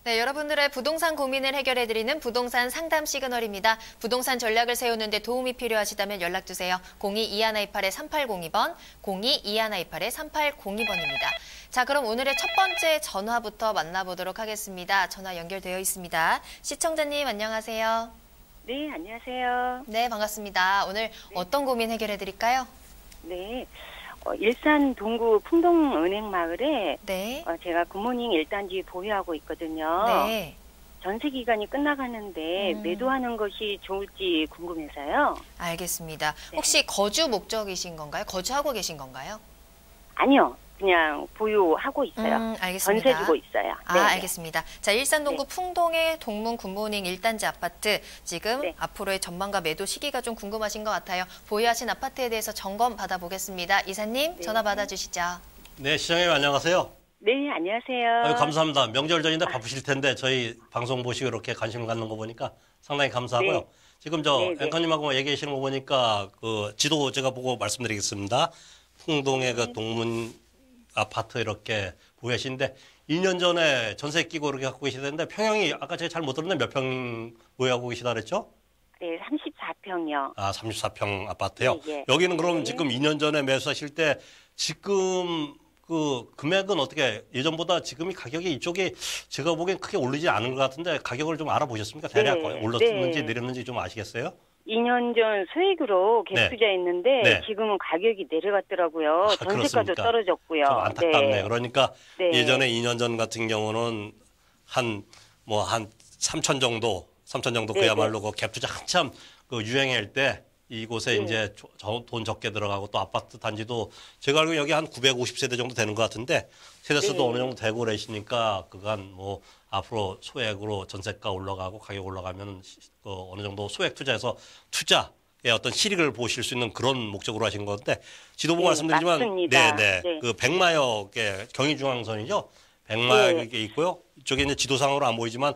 네, 여러분들의 부동산 고민을 해결해드리는 부동산 상담 시그널입니다. 부동산 전략을 세우는데 도움이 필요하시다면 연락주세요. 02-2128-3802번, 02-2128-3802번입니다. 자, 그럼 오늘의 첫 번째 전화부터 만나보도록 하겠습니다. 전화 연결되어 있습니다. 시청자님 안녕하세요. 네, 안녕하세요. 네, 반갑습니다. 오늘 어떤 고민 해결해드릴까요? 네, 일산 동구 풍동은행 마을에 네. 제가 굿모닝 1단지 보유하고 있거든요. 네. 전세 기간이 끝나가는데 매도하는 것이 좋을지 궁금해서요. 알겠습니다. 네. 혹시 거주 목적이신 건가요? 거주하고 계신 건가요? 아니요, 그냥 보유하고 있어요. 알겠습니다. 전세 주고 있어요. 아, 네네. 알겠습니다. 자, 일산동구 풍동의 동문 굿모닝 1단지 아파트, 지금 네. 앞으로의 전망과 매도 시기가 좀 궁금하신 것 같아요. 보유하신 아파트에 대해서 점검 받아보겠습니다. 이사님, 네. 전화 받아주시죠. 네, 시장님 안녕하세요. 네, 안녕하세요. 아유, 감사합니다. 명절 전인데 바쁘실 텐데 저희 방송 보시고 이렇게 관심을 갖는 거 보니까 상당히 감사하고요. 네. 지금 저 네, 네. 앵커님하고 얘기하시는 거 보니까 그 지도 제가 보고 말씀드리겠습니다. 풍동의 그 동문 아파트 이렇게 보고 계신데 2년 전에 전세 끼고 이렇게 갖고 계시는데 평형이 아까 제가 잘 못 들었는데 몇 평 보유하고 계시다 그랬죠? 네, 34평이요. 아, 34평 아파트요? 예, 예. 여기는 그럼 네. 지금 2년 전에 매수하실 때 지금 그 금액은 어떻게 예전보다 지금이 가격이 이쪽이 제가 보기엔 크게 오르지 않은 것 같은데 가격을 좀 알아보셨습니까? 대략 네, 올랐는지 네. 내렸는지 좀 아시겠어요? 2년 전 소액으로 네. 갭투자했는데 네. 지금은 가격이 내려갔더라고요. 아, 전세가도 그렇습니까? 떨어졌고요. 좀 안타깝네. 네. 그러니까 네. 예전에 2년 전 같은 경우는 한 3천 정도 네, 그야말로 그 갭 투자 한참 그 유행할 때 이곳에 네. 이제 돈 적게 들어가고 또 아파트 단지도 제가 알기로 여기 한 950세대 정도 되는 것 같은데 세대수도 네. 어느 정도 되고 그러시니까 그간 뭐 앞으로 소액으로 전세가 올라가고 가격 올라가면 어느 정도 소액 투자해서 투자의 어떤 실익을 보실 수 있는 그런 목적으로 하신 건데 지도부 네, 말씀드리지만 맞습니다. 네. 네. 그 백마역의 경의중앙선이죠. 백마역이 네. 있고요. 이쪽에 이제 지도상으로 안 보이지만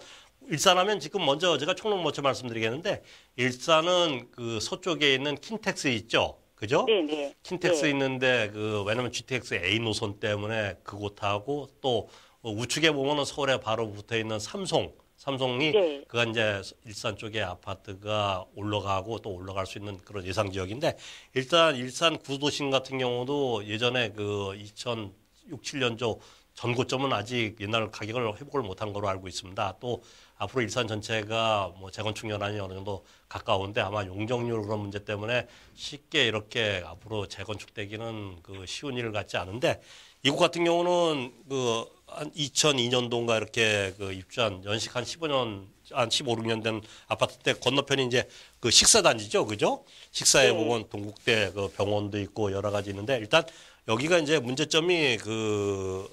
일산하면 지금 먼저 제가 총론 먼저 말씀드리겠는데 일산은 그 서쪽에 있는 킨텍스 있죠. 그죠? 네네. 킨텍스 네. 있는데 그 왜냐면 GTX A 노선 때문에 그곳하고 또 우측에 보면은 서울에 바로 붙어 있는 삼성이 네. 그가 이제 일산 쪽에 아파트가 올라가고 또 올라갈 수 있는 그런 예상 지역인데 일단 일산 구도심 같은 경우도 예전에 그 2006, 7년조 전고점은 아직 옛날 가격을 회복을 못한 거로 알고 있습니다. 또 앞으로 일산 전체가 뭐 재건축 연한이 어느 정도 가까운데 아마 용적률 그런 문제 때문에 쉽게 이렇게 앞으로 재건축되기는 그 쉬운 일 같지 않은데 이곳 같은 경우는 그 한 2002년도인가 이렇게 그 입주한 연식 한 15년 한 15, 16년 된 아파트 때 건너편이 이제 그 식사단지죠, 그죠? 식사에 네. 보면 동국대 그 병원도 있고 여러 가지 있는데 일단 여기가 이제 문제점이 그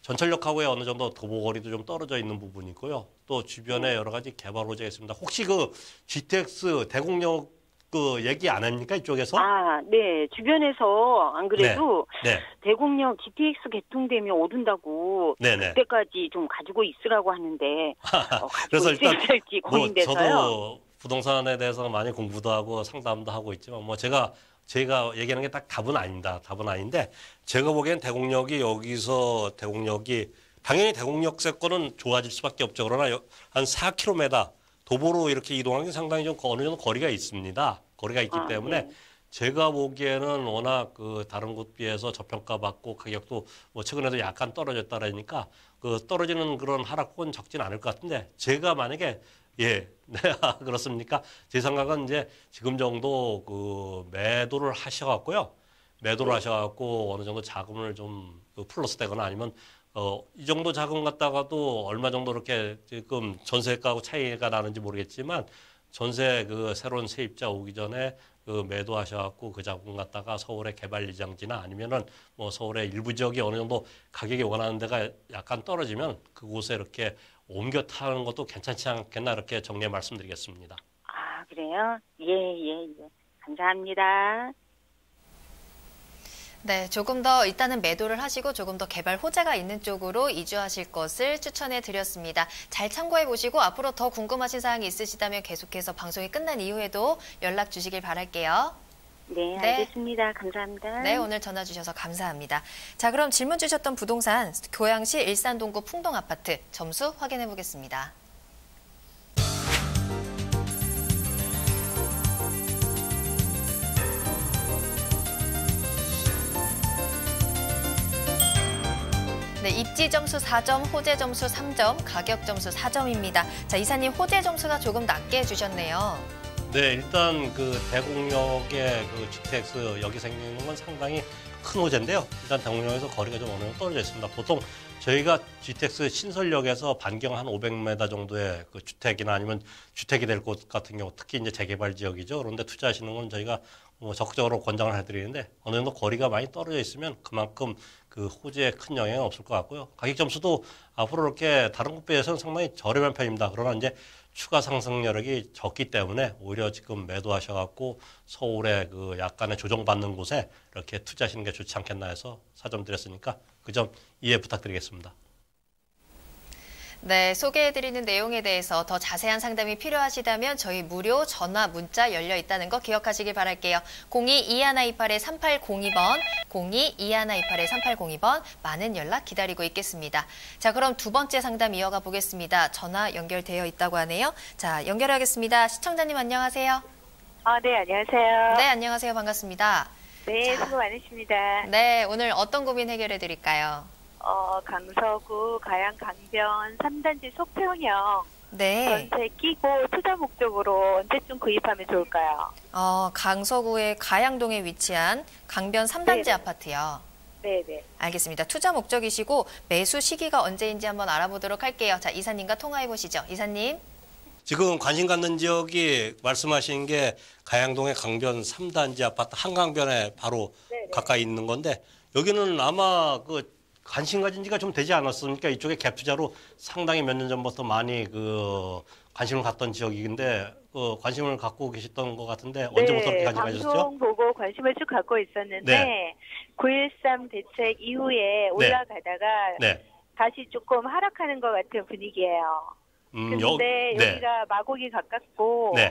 전철역하고의 어느 정도 도보거리도 좀 떨어져 있는 부분이 있고요. 또 주변에 여러 가지 개발 호재가 있습니다. 혹시 그 GTX 대곡역 그 얘기 안 합니까 이쪽에서? 아, 네. 주변에서 안 그래도 네, 대곡역 GTX 개통되면 오른다고 네네. 그때까지 좀 가지고 있으라고 하는데 가지고 그래서 있어야 일단 될지 뭐 고민돼서요. 저도 부동산에 대해서 많이 공부도 하고 상담도 하고 있지만 뭐 제가 얘기하는 게 딱 답은 아닙니다. 답은 아닌데 제가 보기엔 대곡역이 당연히 대곡역 세권은 좋아질 수밖에 없죠. 그러나 한 4km 도보로 이렇게 이동하기 상당히 좀 어느 정도 거리가 있습니다. 거리가 있기 때문에 네. 제가 보기에는 워낙 그 다른 곳 비해서 저평가 받고 가격도 뭐 최근에도 약간 떨어졌다라니까 그 떨어지는 그런 하락폭은 적진 않을 것 같은데 제가 만약에 네, 그렇습니까? 제 생각은 이제 지금 정도 그 매도를 하셔갖고요. 매도를 하셔갖고 어느 정도 자금을 좀 플러스 되거나 아니면 이 정도 자금 갖다가도 얼마 정도 이렇게 지금 전세가하고 차이가 나는지 모르겠지만 전세 그 새로운 세입자 오기 전에 그 매도하셔갖고 그 자금 갖다가 서울의 개발 예정지나 아니면은 뭐 서울의 일부 지역이 어느 정도 가격이 원하는 데가 약간 떨어지면 그곳에 이렇게 옮겨 타는 것도 괜찮지 않겠나 이렇게 정리해 말씀드리겠습니다. 아, 그래요? 예. 감사합니다. 네, 조금 더 일단은 매도를 하시고 조금 더 개발 호재가 있는 쪽으로 이주하실 것을 추천해 드렸습니다. 잘 참고해 보시고 앞으로 더 궁금하신 사항이 있으시다면 계속해서 방송이 끝난 이후에도 연락 주시길 바랄게요. 네, 네. 알겠습니다. 감사합니다. 네, 오늘 전화 주셔서 감사합니다. 자, 그럼 질문 주셨던 부동산 고양시 일산동구 풍동아파트 점수 확인해 보겠습니다. 네, 입지 점수 4점, 호재 점수 3점, 가격 점수 4점입니다. 자, 이사님 호재 점수가 조금 낮게 주셨네요. 네, 일단 그 대곡역의 그 GTX 여기 생기는 건 상당히 큰 호재인데요. 일단 대곡역에서 거리가 좀 어느 정도 떨어져 있습니다. 보통 저희가 GTX 신설역에서 반경 한 500m 정도의 그 주택이나 아니면 주택이 될 곳 같은 경우 특히 이제 재개발 지역이죠. 그런데 투자하시는 건 저희가 뭐 적극적으로 권장을 해드리는데 어느 정도 거리가 많이 떨어져 있으면 그만큼 그 호재에 큰 영향은 없을 것 같고요. 가격 점수도 앞으로 이렇게 다른 곳 비해서는 상당히 저렴한 편입니다. 그러나 이제 추가 상승 여력이 적기 때문에 오히려 지금 매도하셔갖고 서울에 그 약간의 조정받는 곳에 이렇게 투자하시는 게 좋지 않겠나 해서 4점 드렸으니까 그 점 이해 부탁드리겠습니다. 네, 소개해드리는 내용에 대해서 더 자세한 상담이 필요하시다면 저희 무료 전화, 문자 열려 있다는 거 기억하시길 바랄게요. 02-2128-3802번, 02-2128-3802번 많은 연락 기다리고 있겠습니다. 자, 그럼 두 번째 상담 이어가 보겠습니다. 전화 연결되어 있다고 하네요. 자, 연결하겠습니다. 시청자님 안녕하세요. 네, 안녕하세요. 네, 안녕하세요. 반갑습니다. 네, 수고 많으십니다. 네, 오늘 어떤 고민 해결해 드릴까요? 강서구 가양 강변 3단지 속평형 네. 전세 끼고 투자 목적으로 언제쯤 구입하면 좋을까요? 강서구의 가양동에 위치한 강변 3단지 네네. 아파트요. 네네. 알겠습니다. 투자 목적이시고 매수 시기가 언제인지 한번 알아보도록 할게요. 자, 이사님과 통화해 보시죠. 이사님. 지금 관심 갖는 지역이 말씀하신 게 가양동의 강변 3단지 아파트 한강변에 바로 네네. 가까이 있는 건데 여기는 아마 그 관심 가진 지가 좀 되지 않았습니까? 이쪽에 갭 투자로 상당히 몇 년 전부터 많이 그 관심을 갖던 지역인데 그 관심을 갖고 계셨던 것 같은데 언제부터 그렇게 관심 가졌죠? 방송 보고 관심을 쭉 갖고 있었는데 9.13 대책 이후에 올라가다가 네. 다시 조금 하락하는 것 같은 분위기예요. 근데 네. 여기가 마곡이 가깝고 네.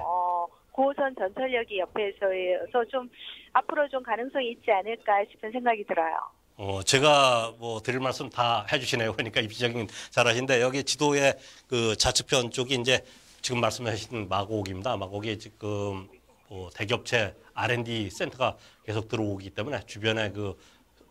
9호선 전철역이 옆에서 좀 앞으로 좀 가능성이 있지 않을까 싶은 생각이 들어요. 제가 뭐 드릴 말씀 다 해주시네요. 그러니까 입지적인 잘하신데 여기 지도의 그 좌측편 쪽이 이제 지금 말씀하신 마곡입니다. 마곡이 지금 뭐 대기업체 R&D 센터가 계속 들어오기 때문에 주변에 그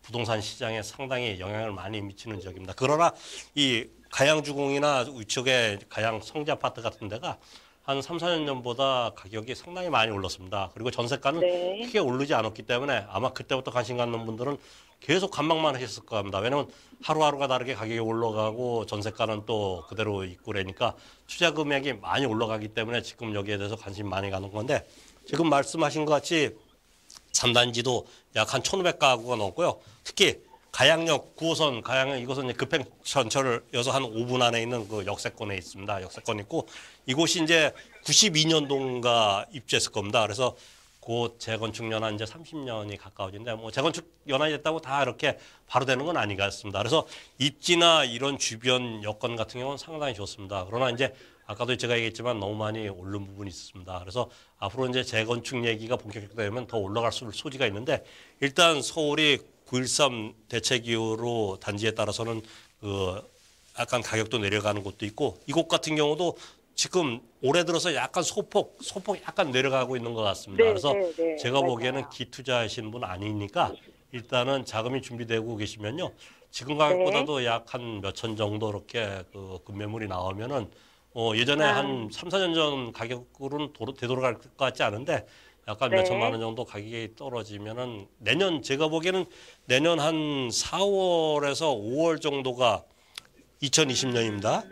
부동산 시장에 상당히 영향을 많이 미치는 지역입니다. 그러나 이 가양주공이나 위쪽에 가양 성지 아파트 같은 데가 한 3, 4년 전보다 가격이 상당히 많이 올랐습니다. 그리고 전세가는 크게 오르지 않았기 때문에 아마 그때부터 관심 갖는 분들은 계속 관망만 하셨을 겁니다. 왜냐하면 하루하루가 다르게 가격이 올라가고 전세가는 또 그대로 있고 그러니까 투자 금액이 많이 올라가기 때문에 지금 여기에 대해서 관심 많이 가는 건데 지금 말씀하신 것 같이 3단지도 약 한 1,500가구가 넘고요. 특히 가양역 9호선 가양역 이곳은 급행 전철을 여서 한 5분 안에 있는 그 역세권에 있습니다. 역세권 있고 이곳이 이제 92년도인가 입주했을 겁니다. 그래서 곧 재건축 연한 이제 30년이 가까워진데 뭐 재건축 연한이 됐다고 다 이렇게 바로 되는 건 아니겠습니다. 그래서 입지나 이런 주변 여건 같은 경우는 상당히 좋습니다. 그러나 이제 아까도 제가 얘기했지만 너무 많이 오른 부분이 있습니다. 그래서 앞으로 이제 재건축 얘기가 본격적되면 더 올라갈 소지가 있는데 일단 서울이 9.13 대책 이후로 단지에 따라서는 그 약간 가격도 내려가는 곳도 있고 이곳 같은 경우도 지금 올해 들어서 약간 소폭 약간 내려가고 있는 것 같습니다. 그래서 제가 보기에는 기투자하시는 분 아니니까 일단은 자금이 준비되고 계시면요. 지금 가격보다도 약 한 몇천 정도 이렇게 그 급매물이 나오면은 예전에 한 3, 4년 전 가격으로는 되돌아갈 것 같지 않은데 약간 몇 천만 원 정도 가격이 떨어지면은 내년 제가 보기에는 내년 한 4월에서 5월 정도가 2020년입니다.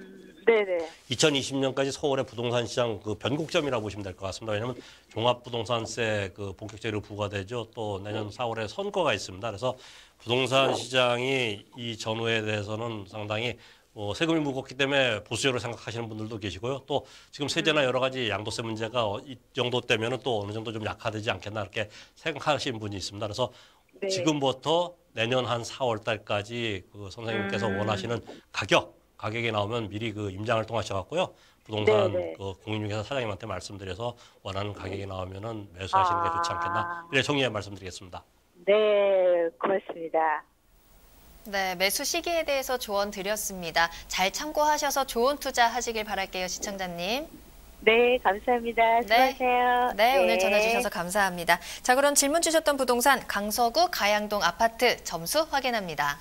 네네. 2020년까지 서울의 부동산 시장 그 변곡점이라고 보시면 될 것 같습니다. 왜냐하면 종합부동산세 그 본격적으로 부과되죠. 또 내년 4월에 선거가 있습니다. 그래서 부동산 시장이 이 전후에 대해서는 상당히 세금이 무겁기 때문에 보수적으로 생각하시는 분들도 계시고요. 또 지금 세제나 여러 가지 양도세 문제가 이 정도 때면은 또 어느 정도 좀 약화되지 않겠나 이렇게 생각하시는 분이 있습니다. 그래서 지금부터 내년 한 4월 달까지 그 선생님께서 원하시는 가격이 나오면 미리 그 임장을 통하셔갖고요. 부동산 그 공인중개사 사장님한테 말씀드려서 원하는 가격이 나오면은 매수하시는 게 좋지 않겠나. 이래 정리해 말씀드리겠습니다. 네, 고맙습니다. 네, 매수 시기에 대해서 조언 드렸습니다. 잘 참고하셔서 좋은 투자 하시길 바랄게요, 시청자님. 네, 감사합니다. 수고하세요. 네, 오늘 전화 주셔서 감사합니다. 자, 그럼 질문 주셨던 부동산 강서구 가양동 아파트 점수 확인합니다.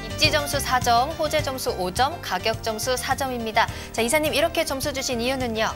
입지 점수 4점, 호재 점수 5점, 가격 점수 4점입니다. 자, 이사님 이렇게 점수 주신 이유는요?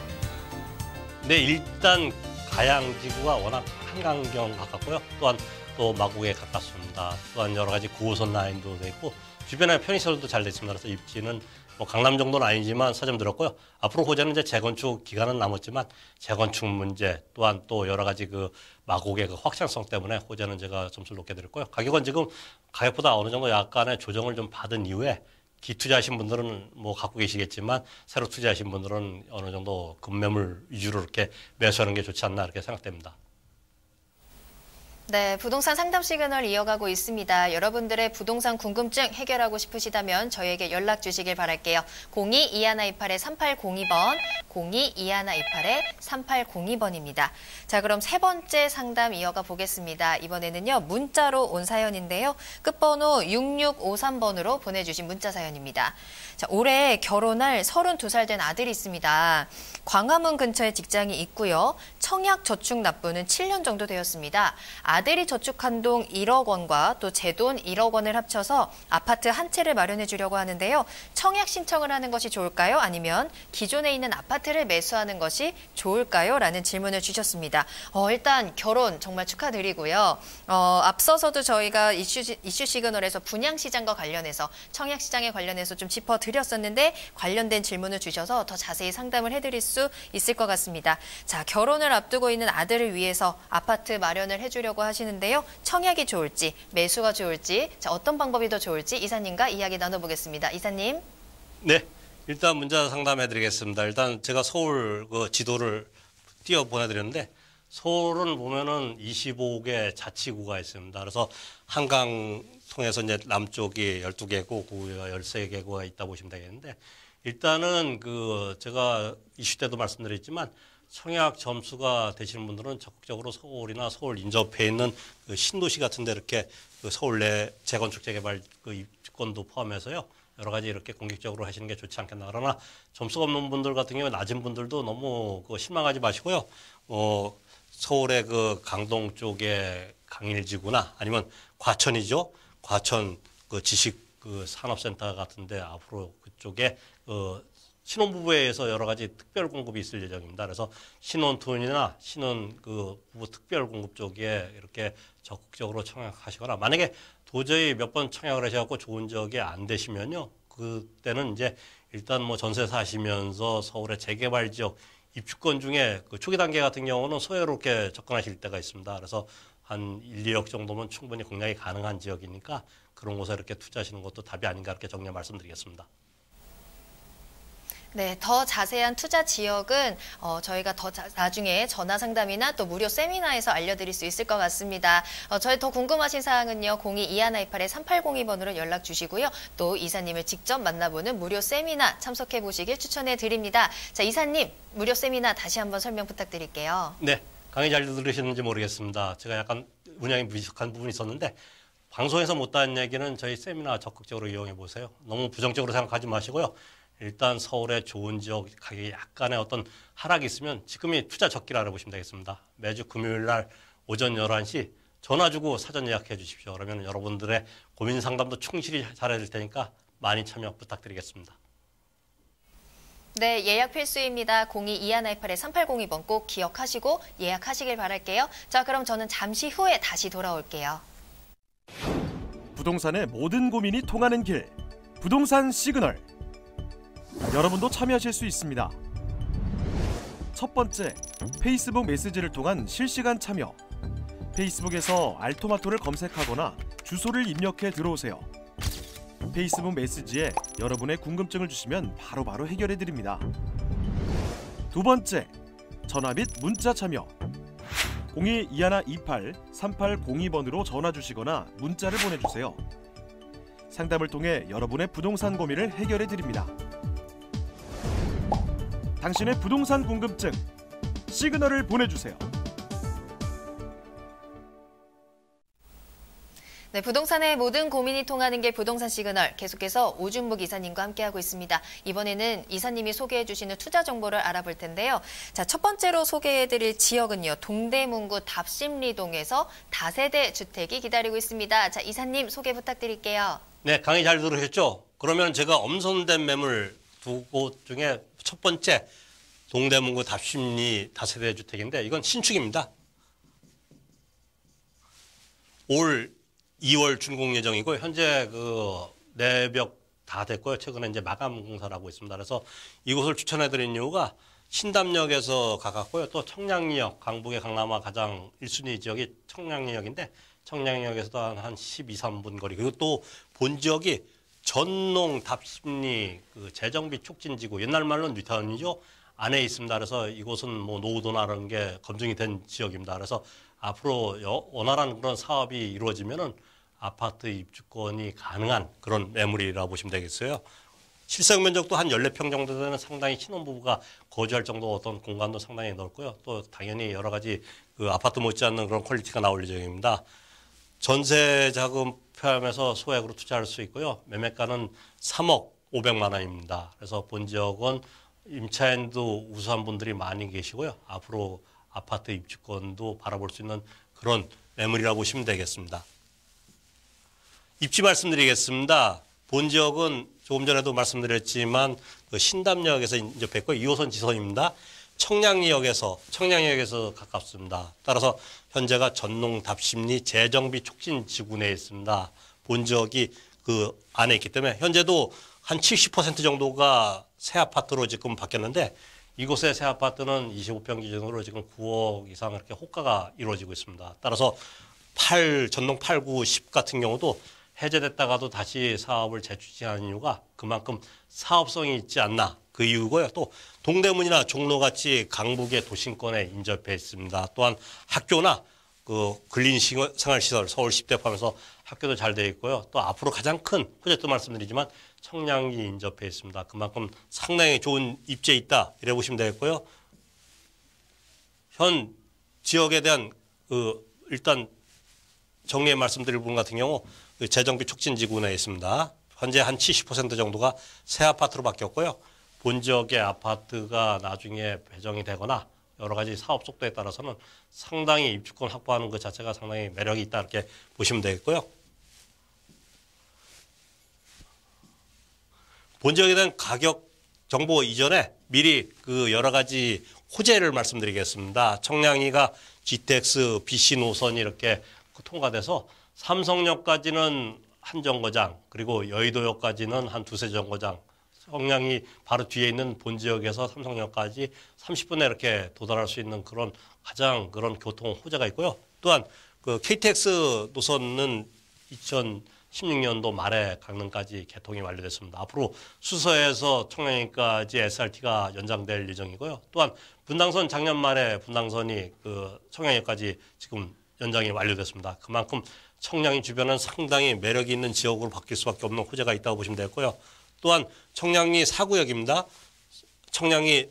네, 일단 가양지구가 워낙 한강경 가깝고요. 또한 또 마곡에 가깝습니다. 또한 여러 가지 9호선 라인도 돼 있고 주변에 편의시설도 잘 돼 있습니다. 그래서 입지는 뭐 강남 정도는 아니지만 4점 들었고요. 앞으로 호재는 이제 재건축 기간은 남았지만 재건축 문제 또한 또 여러 가지 그 마곡의 그 확장성 때문에 호재는 제가 점수를 높게 드렸고요. 가격은 지금 가격보다 어느 정도 약간의 조정을 좀 받은 이후에 기투자하신 분들은 뭐 갖고 계시겠지만 새로 투자하신 분들은 어느 정도 급매물 위주로 이렇게 매수하는 게 좋지 않나 이렇게 생각됩니다. 네, 부동산 상담 시그널 이어가고 있습니다. 여러분들의 부동산 궁금증 해결하고 싶으시다면 저희에게 연락 주시길 바랄게요. 02-2128-3802번, 02-2128-3802번입니다. 자, 그럼 세 번째 상담 이어가 보겠습니다. 이번에는요, 문자로 온 사연인데요. 끝번호 6653번으로 보내주신 문자 사연입니다. 자, 올해 결혼할 32살 된 아들이 있습니다. 광화문 근처에 직장이 있고요. 청약 저축 납부는 7년 정도 되었습니다. 아들이 저축한 돈 1억 원과 또 제 돈 1억 원을 합쳐서 아파트 한 채를 마련해 주려고 하는데요. 청약 신청을 하는 것이 좋을까요? 아니면 기존에 있는 아파트를 매수하는 것이 좋을까요? 라는 질문을 주셨습니다. 일단 결혼 정말 축하드리고요. 앞서서도 저희가 이슈 시그널에서 분양시장과 관련해서 청약시장에 관련해서 좀 짚어드렸었는데 관련된 질문을 주셔서 더 자세히 상담을 해드릴 수 있을 것 같습니다. 자, 결혼을 앞두고 있는 아들을 위해서 아파트 마련을 해주려고 하시는데요. 청약이 좋을지 매수가 좋을지 어떤 방법이 더 좋을지 이사님과 이야기 나눠보겠습니다. 이사님. 네, 일단 문자 상담해드리겠습니다. 일단 제가 서울 그 지도를 띄워 보내드렸는데 서울은 보면은 25개 자치구가 있습니다. 그래서 한강 통해서 이제 남쪽이 12개구, 구가 13개구가 있다 보시면 되겠는데 일단은 그 제가 이슈 때도 말씀드렸지만 청약 점수가 되시는 분들은 적극적으로 서울이나 서울 인접해 있는 그 신도시 같은 데 이렇게 그 서울 내 재건축 재개발 그 입주권도 포함해서요. 여러 가지 이렇게 공격적으로 하시는 게 좋지 않겠나. 그러나 점수가 없는 분들 같은 경우에 낮은 분들도 너무 그 실망하지 마시고요. 서울의 그 강동 쪽에 강일지구나 아니면 과천이죠. 과천 그 지식 그 산업센터 같은데 앞으로 그쪽에 신혼부부에서 여러 가지 특별 공급이 있을 예정입니다. 그래서 신혼톤이나 신혼 그 부부 특별 공급 쪽에 이렇게 적극적으로 청약하시거나 만약에 도저히 몇 번 청약을 하셔갖고 좋은 지역이 안 되시면요. 그때는 이제 일단 뭐 전세 사시면서 서울의 재개발 지역 입주권 중에 그 초기 단계 같은 경우는 소외롭게 접근하실 때가 있습니다. 그래서 한 1, 2억 정도면 충분히 공략이 가능한 지역이니까 그런 곳에 이렇게 투자하시는 것도 답이 아닌가 이렇게 정리해 말씀드리겠습니다. 네, 더 자세한 투자 지역은 저희가 나중에 전화 상담이나 또 무료 세미나에서 알려드릴 수 있을 것 같습니다. 저희 더 궁금하신 사항은요. 02-2128-3802번으로 연락 주시고요. 또 이사님을 직접 만나보는 무료 세미나 참석해 보시길 추천해 드립니다. 자, 이사님, 무료 세미나 다시 한번 설명 부탁드릴게요. 네, 강의 잘 들으셨는지 모르겠습니다. 제가 약간 운영이 부족한 부분이 있었는데 방송에서 못다한 얘기는 저희 세미나 적극적으로 이용해 보세요. 너무 부정적으로 생각하지 마시고요. 일단 서울의 좋은 지역 가격이 약간의 어떤 하락이 있으면 지금이 투자 적기를 알아보시면 되겠습니다. 매주 금요일 날 오전 11시 전화 주고 사전 예약해 주십시오. 그러면 여러분들의 고민 상담도 충실히 잘해줄 테니까 많이 참여 부탁드리겠습니다. 네, 예약 필수입니다. 02-2128-3802번 꼭 기억하시고 예약하시길 바랄게요. 자, 그럼 저는 잠시 후에 다시 돌아올게요. 부동산의 모든 고민이 통하는 길, 부동산 시그널. 여러분도 참여하실 수 있습니다. 첫 번째, 페이스북 메시지를 통한 실시간 참여. 페이스북에서 알토마토를 검색하거나 주소를 입력해 들어오세요. 페이스북 메시지에 여러분의 궁금증을 주시면 바로바로 해결해 드립니다. 두 번째, 전화 및 문자 참여. 02-2128-3802번으로 전화 주시거나 문자를 보내주세요. 상담을 통해 여러분의 부동산 고민을 해결해 드립니다. 당신의 부동산 궁금증 시그널을 보내주세요. 네, 부동산의 모든 고민이 통하는 게 부동산 시그널 계속해서 오준묵 이사님과 함께하고 있습니다. 이번에는 이사님이 소개해 주시는 투자 정보를 알아볼 텐데요. 자, 첫 번째로 소개해드릴 지역은요. 동대문구 답심리동에서 다세대 주택이 기다리고 있습니다. 자, 이사님 소개 부탁드릴게요. 네, 강의 잘 들으셨죠? 그러면 제가 엄선된 매물 두 곳 중에 첫 번째 동대문구 답심리 다세대 주택인데 이건 신축입니다. 올 2월 준공 예정이고 현재 그 내벽 다 됐고요. 최근에 이제 마감 공사를 하고 있습니다. 그래서 이곳을 추천해드린 이유가 신담역에서 가깝고요. 또 청량리역, 강북의 강남화 가장 1순위 지역이 청량리역인데 청량리역에서도 한 12, 13분 거리. 그리고 또 본 지역이 전농 답심리 그 재정비 촉진지구, 옛날 말로는 뉴타운이죠. 안에 있습니다. 그래서 이곳은 뭐 노후도나 그런 게 검증이 된 지역입니다. 그래서 앞으로 원활한 그런 사업이 이루어지면은 아파트 입주권이 가능한 그런 매물이라고 보시면 되겠어요. 실사용 면적도 한 14평 정도 되는 상당히 신혼부부가 거주할 정도 어떤 공간도 상당히 넓고요. 또 당연히 여러 가지 그 아파트 못지않는 그런 퀄리티가 나올 예정입니다. 전세 자금 포함해서 소액으로 투자할 수 있고요. 매매가는 3억 500만 원입니다. 그래서 본 지역은 임차인도 우수한 분들이 많이 계시고요. 앞으로 아파트 입주권도 바라볼 수 있는 그런 매물이라고 보시면 되겠습니다. 입지 말씀드리겠습니다. 본 지역은 조금 전에도 말씀드렸지만 그 신담역에서 인접했고 2호선 지선입니다. 청량리역에서 가깝습니다. 따라서 현재가 전농 답심리 재정비 촉진 지구 내에 있습니다. 본 지역이 그 안에 있기 때문에 현재도 한 70% 정도가 새 아파트로 지금 바뀌었는데 이곳의 새 아파트는 25평 기준으로 지금 9억 이상 이렇게 호가가 이루어지고 있습니다. 따라서 전농 8, 9, 10 같은 경우도 해제됐다가도 다시 사업을 재추진하는 이유가 그만큼 사업성이 있지 않나 그 이유고요. 또 동대문이나 종로같이 강북의 도심권에 인접해 있습니다. 또한 학교나 그 근린생활시설 서울 10대 포함해서 학교도 잘 되어 있고요. 또 앞으로 가장 큰 호재도 말씀드리지만 청량리 인접해 있습니다. 그만큼 상당히 좋은 입지에 있다 이래 보시면 되겠고요. 현 지역에 대한 일단 정리해 말씀드릴 부분 같은 경우 재정비 촉진지구 내에 있습니다. 현재 한 70% 정도가 새 아파트로 바뀌었고요. 본 지역의 아파트가 나중에 배정이 되거나 여러 가지 사업 속도에 따라서는 상당히 입주권 확보하는 것 자체가 상당히 매력이 있다 이렇게 보시면 되겠고요. 본 지역에 대한 가격 정보 이전에 미리 그 여러 가지 호재를 말씀드리겠습니다. 청량리가 GTX, BC 노선이 이렇게 통과돼서 삼성역까지는 한 정거장, 그리고 여의도역까지는 한 두세 정거장, 청량리 바로 뒤에 있는 본 지역에서 삼성역까지 30분에 이렇게 도달할 수 있는 그런 가장 그런 교통 호재가 있고요. 또한 그 KTX 노선은 2016년도 말에 강릉까지 개통이 완료됐습니다. 앞으로 수서에서 청량리까지 SRT가 연장될 예정이고요. 또한 분당선 작년 말에 분당선이 그 청량리까지 지금 연장이 완료됐습니다. 그만큼 청량리 주변은 상당히 매력이 있는 지역으로 바뀔 수밖에 없는 호재가 있다고 보시면 되고요. 또한 청량리 4구역입니다. 청량리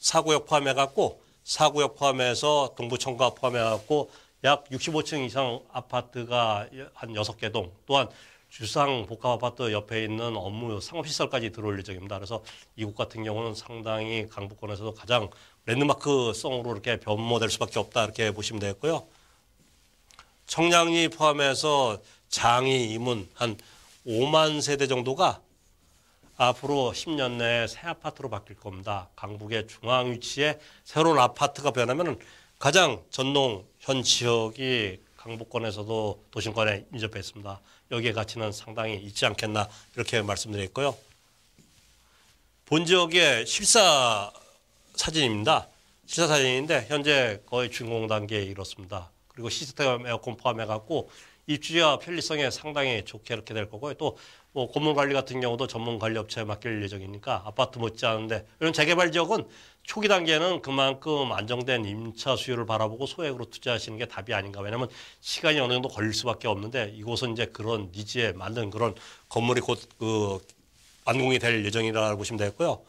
4구역 포함해갖고 4구역 포함해서 동부청가 포함해갖고 약 65층 이상 아파트가 한 6개 동, 또한 주상 복합아파트 옆에 있는 업무 상업시설까지 들어올 예정입니다. 그래서 이곳 같은 경우는 상당히 강북권에서도 가장 랜드마크성으로 이렇게 변모될 수밖에 없다 이렇게 보시면 되겠고요. 청량리 포함해서 장이, 이문 한 5만 세대 정도가 앞으로 10년 내에 새 아파트로 바뀔 겁니다. 강북의 중앙 위치에 새로운 아파트가 변하면 가장 전농 현 지역이 강북권에서도 도심권에 인접해 있습니다. 여기에 가치는 상당히 있지 않겠나 이렇게 말씀드렸고요. 본 지역의 실사 사진입니다. 실사 사진인데 현재 거의 준공 단계에 이렇습니다. 그리고 시스템 에어컨 포함해갖고 입주자 편리성에 상당히 좋게 이렇게 될 거고요. 또 뭐 건물 관리 같은 경우도 전문 관리 업체에 맡길 예정이니까 아파트 못지않은데 이런 재개발 지역은 초기 단계는 그만큼 안정된 임차 수요를 바라보고 소액으로 투자하시는 게 답이 아닌가. 왜냐하면 시간이 어느 정도 걸릴 수밖에 없는데 이곳은 이제 그런 니즈에 맞는 그런 건물이 곧 완공이 될 예정이라고 보시면 되겠고요.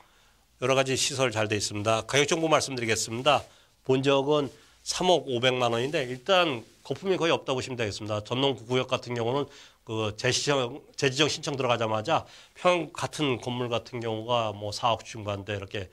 여러 가지 시설 잘 돼 있습니다. 가격 정보 말씀드리겠습니다. 본 지역은 3억 500만 원인데 일단 거품이 거의 없다고 보시면 되겠습니다. 전농 9구역 같은 경우는 그 재지정 신청 들어가자마자 평 같은 건물 같은 경우가 뭐 4억 중반대 이렇게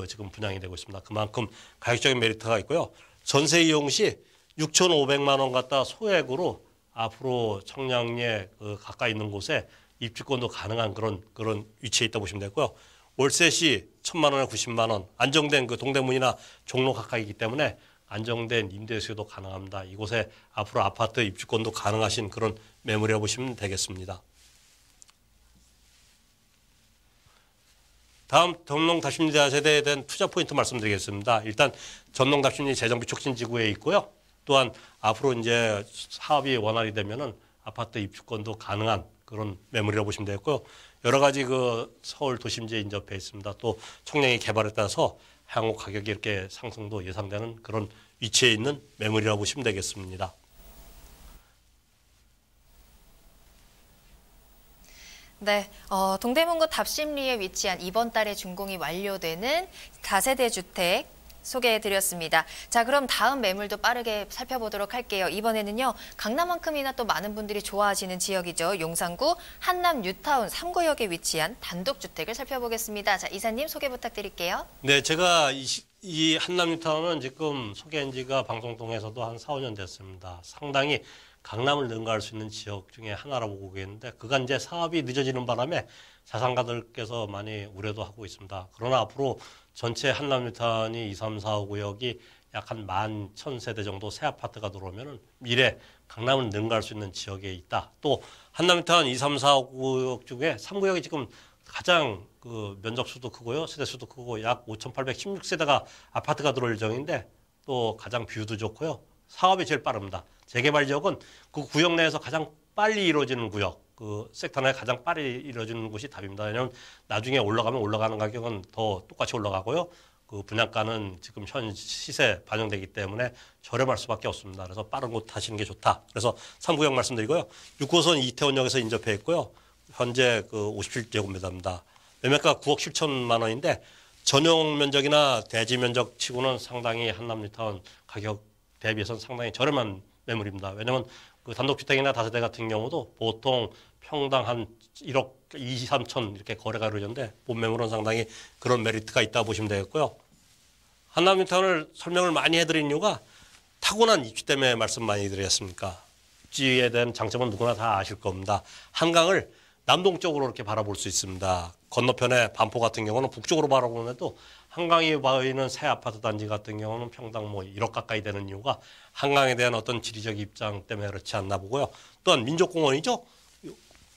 지금 분양이 되고 있습니다. 그만큼 가격적인 메리트가 있고요. 전세 이용 시 6,500만 원 갖다 소액으로 앞으로 청량리에 가까이 있는 곳에 입주권도 가능한 그런 위치에 있다고 보시면 되고요. 월세 시 1,000만 원에 90만 원, 안정된 그 동대문이나 종로 가까이기 때문에 안정된 임대 수요도 가능합니다. 이곳에 앞으로 아파트 입주권도 가능하신 그런 매물이라고 보시면 되겠습니다. 다음 전농 답심리 세대에 대한 투자 포인트 말씀드리겠습니다. 일단 전농 답심리 재정비 촉진 지구에 있고요. 또한 앞으로 이제 사업이 원활히 되면은 아파트 입주권도 가능한 그런 매물이라고 보시면 되겠고요. 여러 가지 그 서울 도심지에 인접해 있습니다. 또 청량리 개발에 따라서 향후 가격이 이렇게 상승도 예상되는 그런 위치에 있는 매물이라고 보시면 되겠습니다. 네, 동대문구 답심리에 위치한 이번 달에 준공이 완료되는 다세대 주택 소개해드렸습니다. 자, 그럼 다음 매물도 빠르게 살펴보도록 할게요. 이번에는요, 강남만큼이나 또 많은 분들이 좋아하시는 지역이죠. 용산구 한남 뉴타운 3구역에 위치한 단독주택을 살펴보겠습니다. 자, 이사님 소개 부탁드릴게요. 네, 제가 이 한남 뉴타운은 지금 소개한 지가 방송 통해서도 한 4, 5년 됐습니다. 상당히 강남을 능가할 수 있는 지역 중에 하나라고 보고 있는데 그간 이제 사업이 늦어지는 바람에 자산가들께서 많이 우려도 하고 있습니다. 그러나 앞으로 전체 한남 뉴타운이 2, 3, 4, 5구역이 약 한 11,000세대 정도 새 아파트가 들어오면은 미래 강남을 능가할 수 있는 지역에 있다. 또 한남 뉴타운 2, 3, 4, 5구역 중에 3구역이 지금 가장 그 면적수도 크고요. 세대수도 크고 약 5,816세대가 아파트가 들어올 예정인데 또 가장 뷰도 좋고요. 사업이 제일 빠릅니다. 재개발 지역은 그 구역 내에서 가장 빨리 이루어지는 구역, 그 섹터 내에 가장 빨리 이루어지는 곳이 답입니다. 왜냐하면 나중에 올라가면 올라가는 가격은 더 똑같이 올라가고요. 그 분양가는 지금 현 시세 반영되기 때문에 저렴할 수밖에 없습니다. 그래서 빠른 곳 하시는 게 좋다. 그래서 3구역 말씀드리고요. 6호선 이태원역에서 인접해 있고요. 현재 그 57제곱미터입니다. 매매가 9억 7천만 원인데 전용 면적이나 대지 면적 치고는 상당히 한남 뉴타운 가격 대비해서는 상당히 저렴한 매물입니다. 왜냐하면 그 단독주택이나 다세대 같은 경우도 보통 평당 한 1억 2, 3천 이렇게 거래가 이루어지는데 본 매물은 상당히 그런 메리트가 있다고 보시면 되겠고요. 한남 뉴타운을 설명을 많이 해드린 이유가 타고난 입지 때문에 말씀 많이 드렸습니까? 입지에 대한 장점은 누구나 다 아실 겁니다. 한강을 남동쪽으로 이렇게 바라볼 수 있습니다. 건너편에 반포 같은 경우는 북쪽으로 바라보는데도 한강이 보이는 새 아파트 단지 같은 경우는 평당 뭐 1억 가까이 되는 이유가 한강에 대한 어떤 지리적 입장 때문에 그렇지 않나 보고요. 또한 민족공원이죠.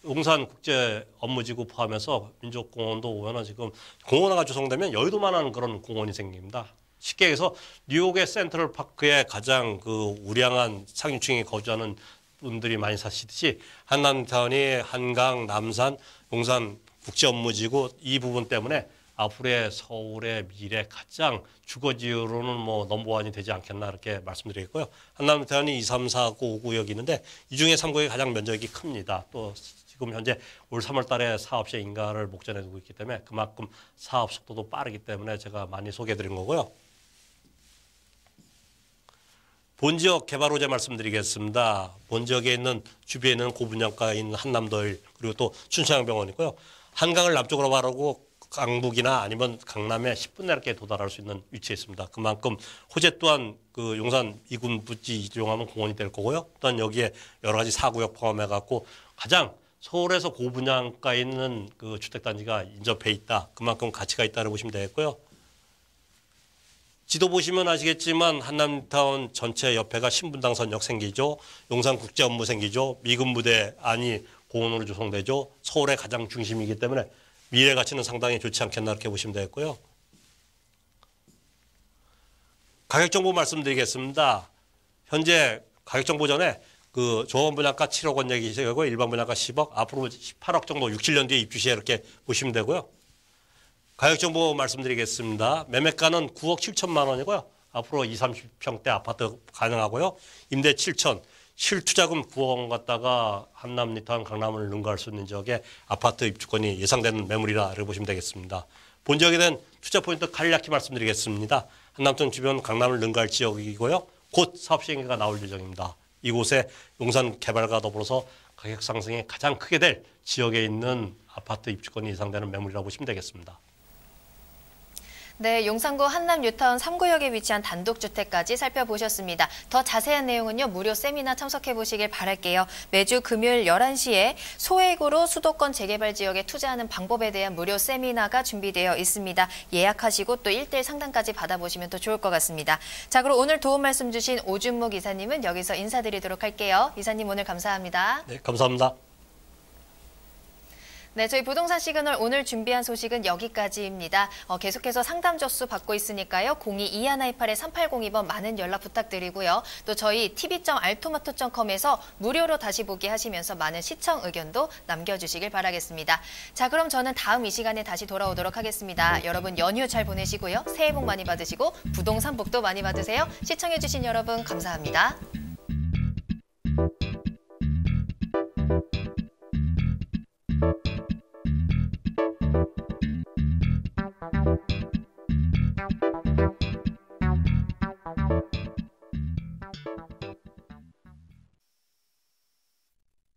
용산국제업무지구 포함해서 민족공원도 오면은 지금 공원화가 조성되면 여의도만한 그런 공원이 생깁니다. 쉽게 해서 뉴욕의 센트럴 파크에 가장 그 우량한 상류층에 거주하는 분들이 많이 사시듯이 한남 뉴타운이 한강, 남산, 용산 국제업무지구 이 부분 때문에 앞으로의 서울의 미래 가장 주거지로는 뭐 넘버원이 되지 않겠나 이렇게 말씀드리겠고요. 한남 뉴타운이 2, 3, 4, 9, 5구역이 있는데 이 중에 3구역이 가장 면적이 큽니다. 또 지금 현재 올 3월 달에 사업 시행 인가를 목전에 두고 있기 때문에 그만큼 사업 속도도 빠르기 때문에 제가 많이 소개해드린 거고요. 본지역 개발 호재 말씀드리겠습니다. 본지역에 있는 주변에 있는 고분양가에 있는 한남더일 그리고 또 춘천향병원이고요. 한강을 남쪽으로 바라보고 강북이나 아니면 강남에 10분 내에 이렇게 도달할 수 있는 위치에 있습니다. 그만큼 호재 또한 그 용산 이군 부지 이용하면 공원이 될 거고요. 또한 여기에 여러 가지 4구역 포함해 갖고 가장 서울에서 고분양가에 있는 그 주택단지가 인접해 있다. 그만큼 가치가 있다고 보시면 되겠고요. 지도 보시면 아시겠지만 한남 뉴타운 전체 옆에가 신분당선역 생기죠. 용산국제업무 생기죠. 미군 부대 안이 공원으로 조성되죠. 서울의 가장 중심이기 때문에 미래 가치는 상당히 좋지 않겠나 이렇게 보시면 되겠고요. 가격 정보 말씀드리겠습니다. 현재 가격 정보 전에 그 조합원 분양가 7억 원 얘기시고 일반 분양가 10억, 앞으로 18억 정도 6, 7년 뒤에 입주 시에 이렇게 보시면 되고요. 가격 정보 말씀드리겠습니다. 매매가는 9억 7천만 원이고요. 앞으로 20, 30평대 아파트 가능하고요. 임대 7천, 실투자금 9억 원 갖다가 한남 뉴타운 강남을 능가할 수 있는 지역에 아파트 입주권이 예상되는 매물이라 보시면 되겠습니다. 본 지역에 대한 투자 포인트 간략히 말씀드리겠습니다. 한남동 주변 강남을 능가할 지역이고요. 곧 사업 시행계가 나올 예정입니다. 이곳에 용산 개발과 더불어서 가격 상승이 가장 크게 될 지역에 있는 아파트 입주권이 예상되는 매물이라고 보시면 되겠습니다. 네, 용산구 한남 뉴타운 3구역에 위치한 단독주택까지 살펴보셨습니다. 더 자세한 내용은요, 무료 세미나 참석해보시길 바랄게요. 매주 금요일 11시에 소액으로 수도권 재개발 지역에 투자하는 방법에 대한 무료 세미나가 준비되어 있습니다. 예약하시고 또 1대1 상담까지 받아보시면 더 좋을 것 같습니다. 자, 그럼 오늘 도움 말씀 주신 오준목 이사님은 여기서 인사드리도록 할게요. 이사님 오늘 감사합니다. 네, 감사합니다. 네, 저희 부동산 시그널 오늘 준비한 소식은 여기까지입니다. 계속해서 상담 접수 받고 있으니까요. 02-2128-3802번 많은 연락 부탁드리고요. 또 저희 tv.altomato.com에서 무료로 다시 보기 하시면서 많은 시청 의견도 남겨주시길 바라겠습니다. 자, 그럼 저는 다음 이 시간에 다시 돌아오도록 하겠습니다. 여러분 연휴 잘 보내시고요. 새해 복 많이 받으시고 부동산 복도 많이 받으세요. 시청해주신 여러분 감사합니다.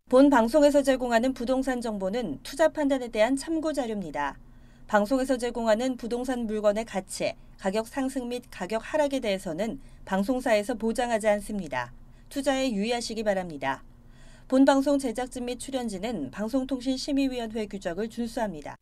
본 방송에서 제공하는 부동산 정보는 투자 판단에 대한 참고 자료입니다. 방송에서 제공하는 부동산 물건의 가치, 가격 상승 및 가격 하락에 대해서는 방송사에서 보장하지 않습니다. 투자에 유의하시기 바랍니다. 본 방송 제작진 및 출연진은 방송통신심의위원회 규정을 준수합니다.